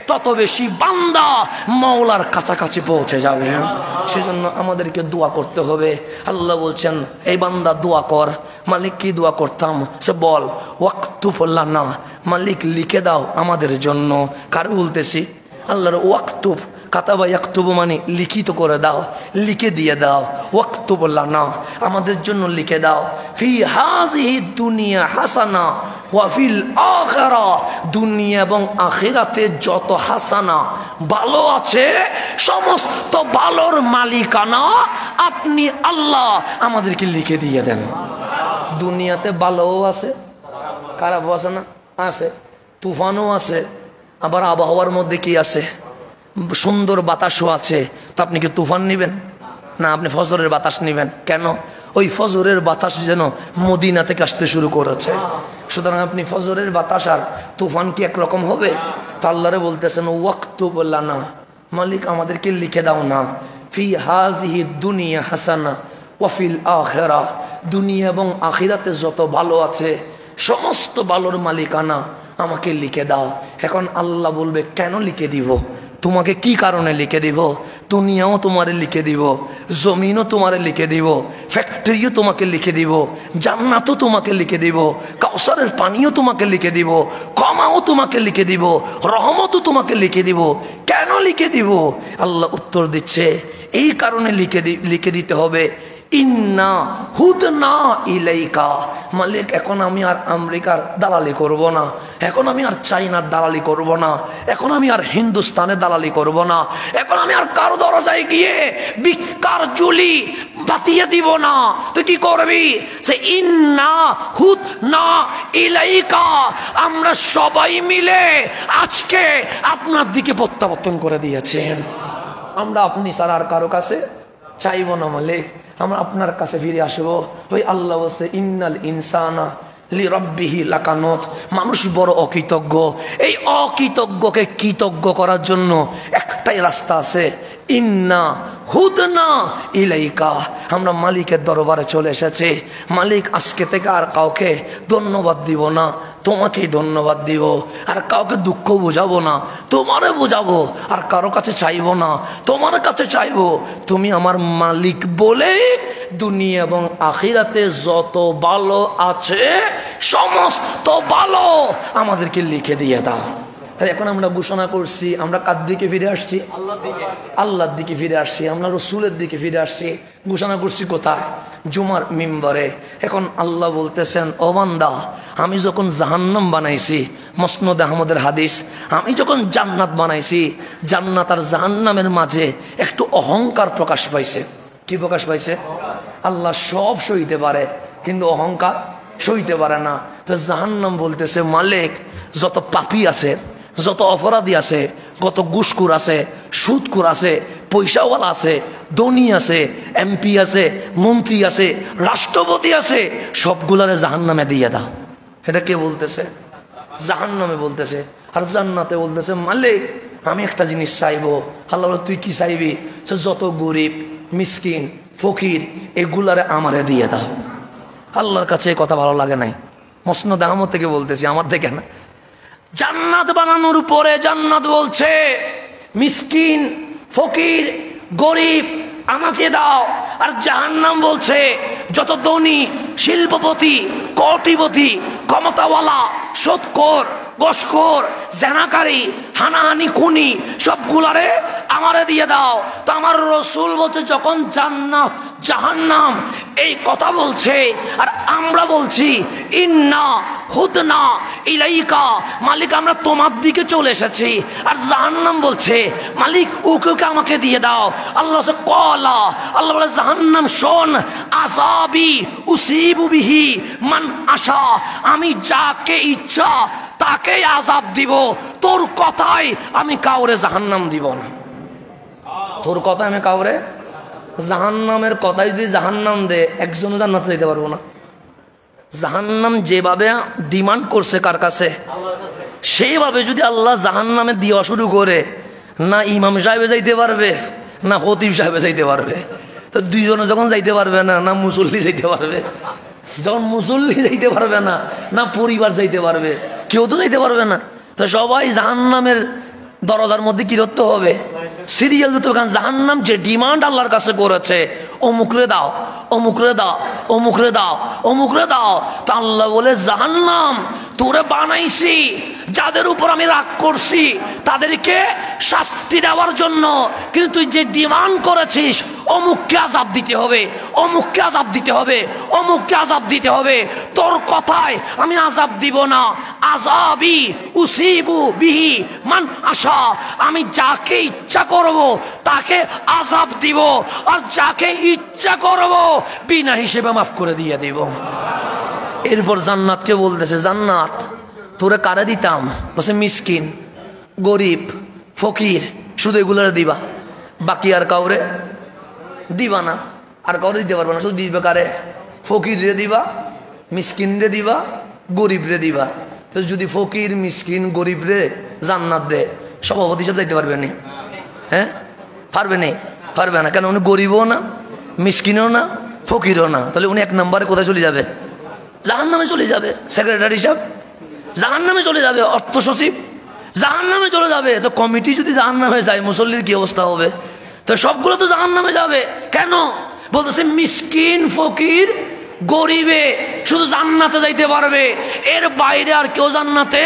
তত বেশি বান্দা মাওলার কাছাকাছি পৌঁছে যাবে। সেজন্য আমাদেরকে দোয়া করতে হবে। আল্লাহ বলছেন এই বান্দা দোয়া কর। মালিক কি দোয়া করতাম? সে বল ওয়াক্তুব লানা, মালিক লিখে দাও আমাদের জন্য। কার বলতেছি? আল্লাহর ওয়াক্তুব। কাতাবা ইয়াকতুবু মানে লিখিত করে দাও, লিখে দিয়ে দাও। ওয়াক্তুব লানা, আমাদের জন্য লিখে দাও। ফি হাযিহি দুনিয়া হাসানা ওয়া ফিল আখিরা, দুনিয়া এবং আখিরাতে যত হাসানা ভালো আছে সমস্ত ভালোর মালিকানা আপনি আল্লাহ আমাদেরকে লিখে দিয়ে দেন। দুনিয়াতে ভালোও আছে, খারাপও আছে না? আছে। তুফানও আছে, আবার আবহাওয়ার মধ্যে কি আছে? সুন্দর বাতাসও আছে। তো আপনি কি তুফান নিবেন? না, আপনি ফজরের বাতাস নিবেন। কেন? ওই ফজরের বাতাস যেন মদিনা থেকে আসতে শুরু করেছে। সুতরাং আপনি ফজরের বাতাস আর তুফান কি একরকম হবে? তো আল্লাহরে বলতেছেন ওয়াক্তুব লানা, মালিক আমাদেরকে লিখে দাও না, ফি হাজিহি দুনিয়া হাসানা ওয়া ফিল আখিরাহ, দুনিয়া এবং আখিরাতে যত ভালো আছে সমস্ত ভালোর মালিকানা আমাকে লিখে দাও। এখন আল্লাহ বলবে কেন লিখে দিব? তোমাকে কি কারণে লিখে দিব? দুনিয়াও তোমারে লিখে দিব, জমিনও তোমারে লিখে দিব, ফ্যাক্টরিও তোমাকে লিখে দিব, জান্নাতও তোমাকে লিখে দিব, কাউসারের পানিও তোমাকে লিখে দিব, ক্ষমাও তোমাকে লিখে দিব, রহমতও তোমাকে লিখে দিব। কেন লিখে দিব? আল্লাহ উত্তর দিচ্ছে এই কারণে লিখে দিতে হবে, ইন্না হুদনা ইলাইকা, মালিক এখন আমি আর আমেরিকার দালালি করব না, এখন আমি আর চাইনার দালালি করব না, এখন আমি আর হিন্দুস্তানের দালালি করব না, এখন আমি আর কারো দরজায় গিয়ে ভিক্ষার ঝুলি বাতিয়ে দিব না। তুই কি করবি? সে ইন্না হুদনা ইলাইকা, আমরা সবাই মিলে আজকে আপনার দিকে প্রত্যাবর্তন করে দিয়েছেন। আমরা আপনি ছাড়া আর কারো কাছে চাইব না মালিক, আমরা আপনার কাছে ফিরে আসবো। ওই আল্লাহ বলছে ইন্নাল ইনসানা লিরাব্বিহি লাকানুত, মানুষ বড় অকৃতজ্ঞ। এই অকৃতজ্ঞকে কৃতজ্ঞ করার জন্য একটাই রাস্তা আছে, ইন্না হুদনা ইলাইকা, আমরা মালিকের দরবারে চলে এসেছি। মালিক আজকে থেকে আর কাউকে ধন্যবাদ দিব না, তোমাকেই ধন্যবাদ দিব। আর কাউকে দুঃখ বুঝাবো না, তোমারে বুঝাবো। আর কারো কাছে চাইবো না, তোমার কাছে চাইবো। তুমি আমার মালিক বলে দুনিয়া এবং আখিরাতে যত ভালো আছে সমস্ত ভালো আমাদেরকে লিখে দিয়ে দাও। এখন আমরা ঘোষণা করছি, আমরা কার দিকে ফিরে আসছি? আল্লাহর দিকে ফিরে আসছি, আমরা রসুলের দিকে ফিরে আসছি। ঘোষণা করছি কোথায়? জুমার মিম্বরে। এখন আল্লাহ বলতেছেন ও বান্দা, আমি যখন জাহান্নাম বানাইছি, মসনদ আহমদের হাদিস, আমি যখন জান্নাত বানাইছি, জান্নাত আর জাহান্নামের মাঝে একটু অহংকার প্রকাশ পাইছে। কি প্রকাশ পাইছে? আল্লাহ সব সইতে পারে কিন্তু অহংকার সইতে পারে না। তো জাহান্নাম বলতেছে মালিক যত পাপী আছে, যত অপরাধী আছে, কত ঘুষখোর আছে, সুদখোর আছে, পয়সাওয়ালা আছে, ধনী আছে, এমপি আছে, মন্ত্রী আছে, রাষ্ট্রপতি আছে, সবগুলারে জাহান্নামে দিয়ে দাও। এটা কে বলতেছে? জাহান্নামে বলতেছে। আর জান্নাতে বলতেছে মালিক আমি একটা জিনিস চাইবো। আল্লাহ তুই কি চাইবি? যত গরিব মিসকিন ফকির এগুলারে আমারে দিয়ে দাও। আল্লাহর কাছে এই কথা ভালো লাগে নাই। মসনদ আহমদ থেকে বলতেছি, আমার থেকে না। জান্নাত বানানোর পরে জান্নাত বলছে মিসকিন ফকির গরিব আমাকে দাও। আর জাহান্নাম বলছে যত ধনী শিল্পপতি কোটিপতি ক্ষমতাওয়ালা সুদখোর ঘুষখোর জেনাকারী হানাহানি খুনি সবগুলারে আমারে দিয়ে দাও। তো আমার রসুল বলছে যখন জান্নাত জাহান্নাম এই কথা বলছে আর আমরা বলছি ইন্না হুদনা ইলাইকা, মালিক আমরা তোমার দিকে চলে এসেছি। আর জাহান্নাম বলছে মালিক ওকে আমাকে দিয়ে দাও। আল্লাহ কলা, আল্লাহ বলে জাহান্নাম শোন, আযাবি উসিবু বিহি মান আশা, আমি যাকে ইচ্ছা তাকে আযাব দিব। তোর কথাই আমি কাউরে জাহান্নাম দিব না। তোর কথা আমি কাউরে জাহান্নামের কথাই যদি জাহান্নাম দে একজনও জান্নাতে যেতে পারবো না। জাহান্নাম যেভাবে ডিমান্ড করছে কার কাছে, সেইভাবে যদি আল্লাহ জাহান্নামে দেওয়া শুরু করে, না ইমাম সাহেবে যাইতে পারবে না খতিব সাহেবে যাইতে পারবে। তো দুইজনে যখন যাইতে পারবে না, না মুসল্লি যাইতে পারবে, যখন মুসল্লি যাইতে পারবে না, না পরিবার যাইতে পারবে, কেউ তো যাইতে পারবে না। তো সবাই জাহান্নামের দরজার মধ্যে কি ধরতে হবে? সিরিয়াল দিতে হবে। কারণ জাহান্নাম যে ডিমান্ড আল্লাহর কাছে করেছে, অমুকরে দাও অমুকরে দাও অমুকরে দাও অমুকরে দাও। তা আল্লাহ বলে জাহান্নাম তোরে বানাইছি, যাদের উপর আমি রাগ করছি তাদেরকে শাস্তি দেওয়ার জন্য, কিন্তু তুই যে ডিমান্ড করেছিস অমুককে আযাব দিতে হবে, অমুককে আযাব দিতে হবে, অমুককে আযাব দিতে হবে, তোর কথায় আমি আযাব দিব না। আযাবি উসিবু বিহি মান আশা, আমি যাকে ইচ্ছা করব তাকে আযাব দিব, আর যাকে ইচ্ছা করব বিনা হিসেবে মাফ করে দিয়ে দিব। এরপর জান্নাতকে বলতেছে জান্নাত তোরে কারে দিতাম? বলছে মিসকিন গরিব ফকির শুধু এগুলোরে দিবা, বাকি আর কাউরে দিবা না। আর কাউরে দিতে পারবো না, শুধু দিবে কারে? ফকির রে দিবা, মিসকিন রে দিবা, গরিব রে দিবা। তো যদি ফকির মিসকিন গরিব রে জান্নাত দে, সভাপতি হিসাবে যাইতে পারবে না? হ্যাঁ পারবে না? পারবে না। কেন? উনি গরিবও না, মিসকিনও না, ফকিরও না। তাহলে উনি এক নম্বরে কোথায় চলে যাবে? জাহান্নামে চলে যাবে। সেক্রেটারি সাহেব জাহান্নামে চলে যাবে, অর্থ সচিব জাহান্নামে চলে যাবে। তো কমিটি যদি জাহান্নামে যায়, মুসল্লির কি অবস্থা হবে? তো সবগুলো তো জাহান্নামে যাবে। কেন? বলতেছে মিসকিন ফকির গরিবে শুধু জান্নাতে যাইতে পারবে, এর বাইরে আর কেউ জান্নাতে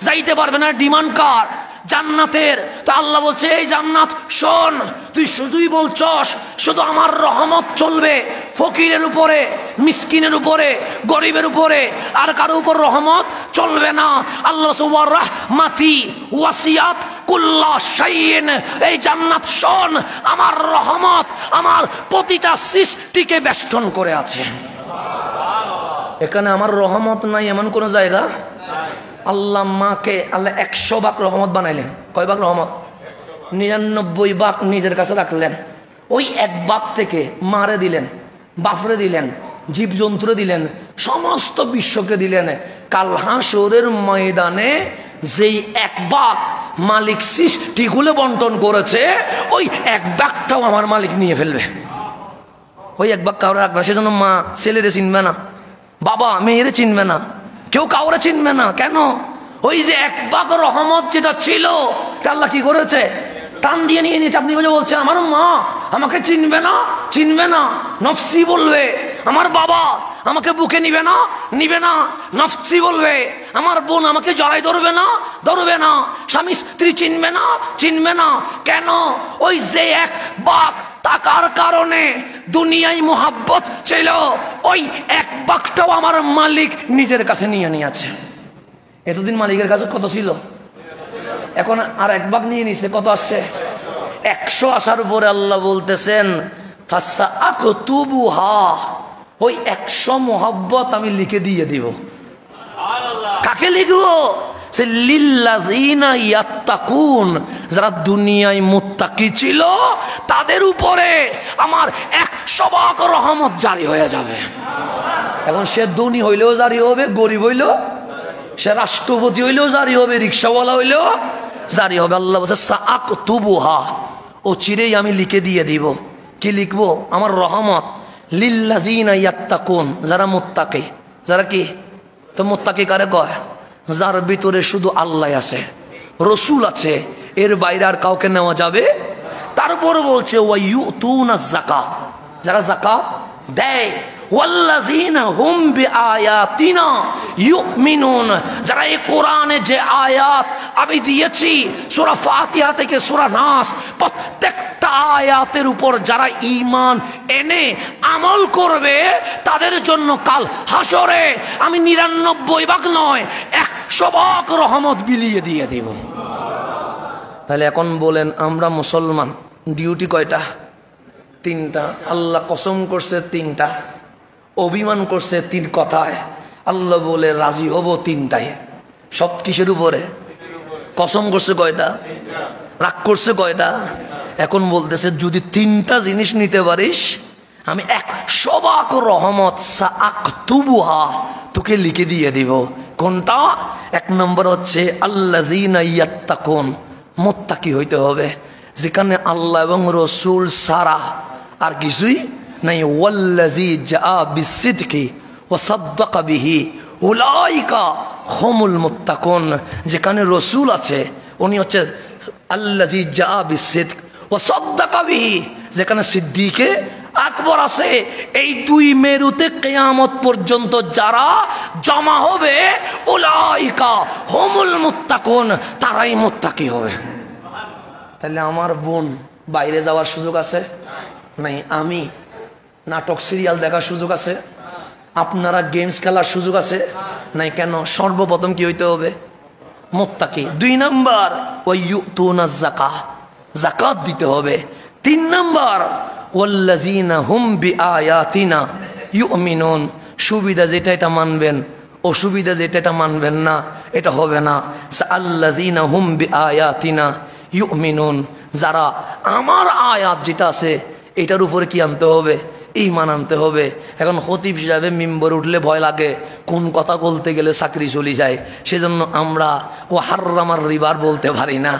যাইতে পারবে না। ডিমান্ড কার? জান্নাতের। তো আল্লাহ বলছে এই জান্নাত শোন, তুই শুধুই বলছস শুধু আমার রহমত চলবে ফকিরের উপরে, মিসকিনের উপরে, গরিবের উপরে, আর কারো উপর রহমত চলবে না। আল্লাহ সুবহান রাহমাতি ওয়াসিয়াত কুল্লা শাইইন, এই জান্নাত শোন, আমার রহমত আমার প্রতিটা সৃষ্টিকে বেষ্টন করে আছে। এখানে আমার রহমত নাই এমন কোন জায়গা? আল্লাহ মাকে আল্লাহ 100 ভাগ রহমত বানাইলেন। কয় ভাগ রহমত? 99 ভাগ নিজের কাছে রাখলেন। ওই 1 ভাগ থেকে মারে দিলেন, বাপরে দিলেন, জীবজন্তুরে দিলেন, সমস্ত বিশ্বকে দিলেন। কাল হাসরের ময়দানে যেই 1 ভাগ মালিক সৃষ্টিগুলো বন্টন করেছে, ওই 1 ভাগটাও আমার মালিক নিয়ে ফেলবে। ওই 1 ভাগ কাউরে রাখবে। সেজন্য মা ছেলেরে চিনবে না, বাবা মেয়েরে চিনবে না, কেউ কাউরে চিনবে না। কেন? ওই যে 1 ভাগ রহমত যেটা ছিল, আল্লাহ কি করেছে? টান দিয়ে নিয়ে নিয়েছে। আপনি বলছেন আমার মা আমাকে চিনবে না, চিনবে না, নফসি বলবে। আমার বাবা আমাকে বুকে নিবে না, নিবে না, নফসি বলবে। আমার বোন আমাকে জড়াই ধরবে না, ধরবে না। স্বামী স্ত্রী চিনবে না, চিনবে না। কেন? ওই যে 1 ভাগ টাকার কারণে দুনিয়ায় মোহাব্বত ছিল, ওই 1 ভাগটাও আমার মালিক নিজের কাছে নিয়ে নিয়েছে। এতদিন মালিকের কাছে কত ছিল? এখন আর 1 ভাগ নিয়ে নিছে। কত আসছে? 100 আসার উপরে আল্লাহ বলতেছেন ফাসাআকতুবুহা, ওই 100 মোহাব্বত আমি লিখে দিয়ে দিব। কাকে লিখবো? সে লিল্লাযিনা ইয়াত্তাকুন, যারা দুনিয়ায় মুত্তাকি ছিল তাদের উপরে আমার 100 ভাগ রহমত জারি হয়ে যাবে। এখন সে ধনী হইলেও জারি হবে, গরিব হইলেও, সে রাষ্ট্রপতি হইলেও জারি হবে, রিক্সাওয়ালা হইলেও জারি হবে। আল্লাহ বলছে সাআকতুবুহা, ও চিরেই আমি লিখে দিয়ে দিব। কি লিখবো? আমার রহমত লিল্লাযিনা ইয়াত্তাকুন, যারা মুত্তাকি। যারা কি? তো মুত্তাকি কারে কয়? যার ভিতরে শুধু আল্লাহ আছে, রসুল আছে, এর বাইরে আর কাউকে নেওয়া যাবে। তারপর বলছে ওয়ায়ুতুনাজ যাকাত, যারা যাকাত দেয়। ওয়াল্লাযিনা হুম বিআয়াতিনা ইউমিনুন, যারা এই কোরআনে যে আয়াত আমি দিয়েছি সূরা ফাতিহা থেকে সূরা নাস, প্রত্যেকটা আয়াতের উপর যারা ঈমান এনে আমল করবে, তাদের জন্য কাল হাসরে আমি 99 ভাগ নয় 100 ভাগ রহমত বিলিয়ে দিয়ে দেব। তাহলে এখন বলেন, আমরা মুসলমান, ডিউটি কয়টা? 3টা। আল্লাহ কসম করছে 3টা, অভিমান করছে 3 কথায়। আল্লাহ বলে রাজি হব 3টায়। সব কিসের উপরে? কসম করছে কয়টা? রাগ করছে কয়টা? এখন বলতেছে যদি 3টা জিনিস নিতে পারিস, আমি 100 ভাগ রহমত সাআকতুবুহা তোকে লিখে দিয়ে দিব। কোনটা? 1 নম্বর হচ্ছে আল্লাযিনা ইয়াত্তাকুন, মুত্তাকি হইতে হবে, যেখানে আল্লাহ এবং রসুল ছাড়া আর কিছুই নাই। ওয়াল্লাযী জাআ বিসসিদকি ওয়া সাদ্দাকা বিহি উলাইকা হুমুল মুত্তাকুন, যেখানে রসুল আছে উনি হচ্ছে আল্লাযী জাআ বিসসিদক ওয়া সাদ্দাকা বিহি, যেখানে সিদ্দিকে আকবর আছে। এই 2 মেরুতে কিয়ামত পর্যন্ত যারা জমা হবে, উলাইকা হুমুল মুত্তাকুন, তারাই মুত্তাকি হবে। তাহলে আমার বোন বাইরে যাওয়ার সুযোগ আছে নাই? আমি নাটক সিরিয়াল দেখার সুযোগ আছে? আপনারা গেমস খেলার সুযোগ আছে নাই? কেন? সর্বপ্রথম কি হইতে হবে? মুত্তাকি। 2 নাম্বার ওয়ায়ুতুনাজ যাকাত, যাকাত দিতে হবে। 3 নাম্বার ওয়াল্লাযিনা হুম বিআয়াতিনা ইউমিনুন, সুবিধা যেটা এটা মানবেন, অসুবিধা যেটা এটা মানবেন না, এটা হবে না। আল্লাযিনা হুম বিআয়াতিনা ইউমিনুন, যারা আমার আয়াত যেটা আছে এটার উপরে কি আনতে হবে? ঈমান আনতে হবে। এখন খতিব সাহেবে মিম্বরে উঠলে ভয় লাগে, কোন কথা বলতে গেলে চাকরি চলে যায়। সেজন্য আমরা ও হারামার রিবার বলতে পারি না,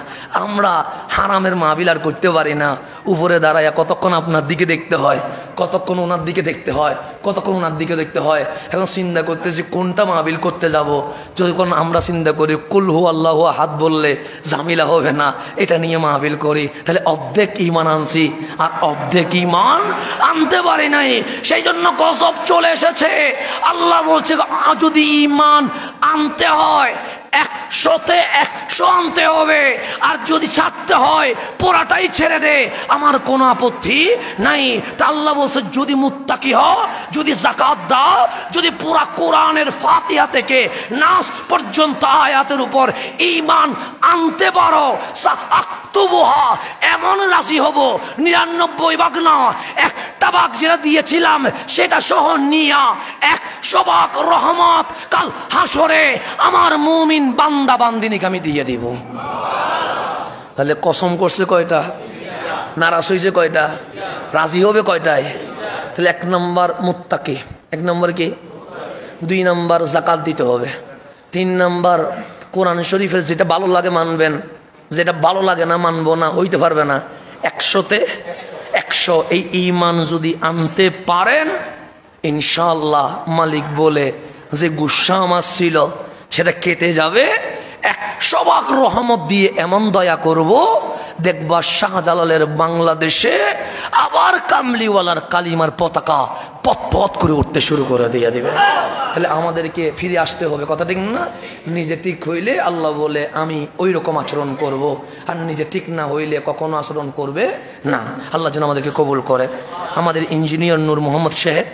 আমরা হারামের মাহফিল আর করতে পারি না। উপরে দাঁড়ায় কতক্ষণ আপনার দিকে দেখতে হয়, কতক্ষণ ওনার দিকে দেখতে হয়, কতক্ষণ ওনার দিকে দেখতে হয়। এখন চিন্তা করতেছি কোনটা মাহফিল করতে যাব। যখন আমরা চিন্তা করি কুল হু আল্লাহ হাত বললে ঝামেলা হবে না, এটা নিয়ে মাহফিল করি, তাহলে অর্ধেক ঈমান আনছি আর অর্ধেক ঈমান আনতে পারি নাই। সেই জন্য গজব চলে এসেছে। আল্লাহ বলছে যদি ঈমান আনতে হয় 100-তে 100 আনতে হবে, আর যদি ছাড়তে হয় পুরাটাই ছেড়ে দে, আমার কোনো আপত্তি নাই। তা আল্লাহ বলছে যদি মুত্তাকি হও, যদি যাকাত দাও, যদি পুরা কোরআনের ফাতিহা থেকে নাস পর্যন্ত আয়াতের উপর ঈমান আনতে পারো, সাআক্তুবুহা, এমন রাজি হব 99 ভাগ না, একটা ভাগ যেটা দিয়েছিলাম সেটা সহ নিয়া 100 ভাগ রহমত কাল হাসরে আমার মুমিন বান্দা বান্দিনীকে আমি দিয়ে দিব। তাহলে কসম করছে কয়টা, নারাজ হয়েছে কয়টা, রাজি হবে কয়টায়? তাহলে 1 নম্বর মুত্তাকি, 1 নম্বর কি, 2 নম্বর যাকাত দিতে হবে, 3 নম্বর কোরআন শরীফের যেটা ভালো লাগে মানবেন, যেটা ভালো লাগে না মানবো না, হইতে পারবে না। 100-তে 100 এই ঈমান যদি আনতে পারেন, ইনশাআল্লাহ মালিক বলে যে গুসা আমার ছিল সেটা কেটে যাবে। 100 ভাগ রহমত দিয়ে এমন দয়া করব, দেখবা শাহজালালের বাংলাদেশে আবার কামলিওয়ালার কালিমার পতাকা পথ পথ করে উঠতে শুরু করে দিয়ে দিবে। তাহলে আমাদেরকে ফিরে আসতে হবে, কথা ঠিক না? নিজে ঠিক হইলে আল্লাহ বলে আমি ওই রকম আচরণ করব, আর নিজে ঠিক না হইলে কখনো আচরণ করবে না। আল্লাহ যেন আমাদেরকে কবুল করে। আমাদের ইঞ্জিনিয়ার নূর মোহাম্মদ সাহেব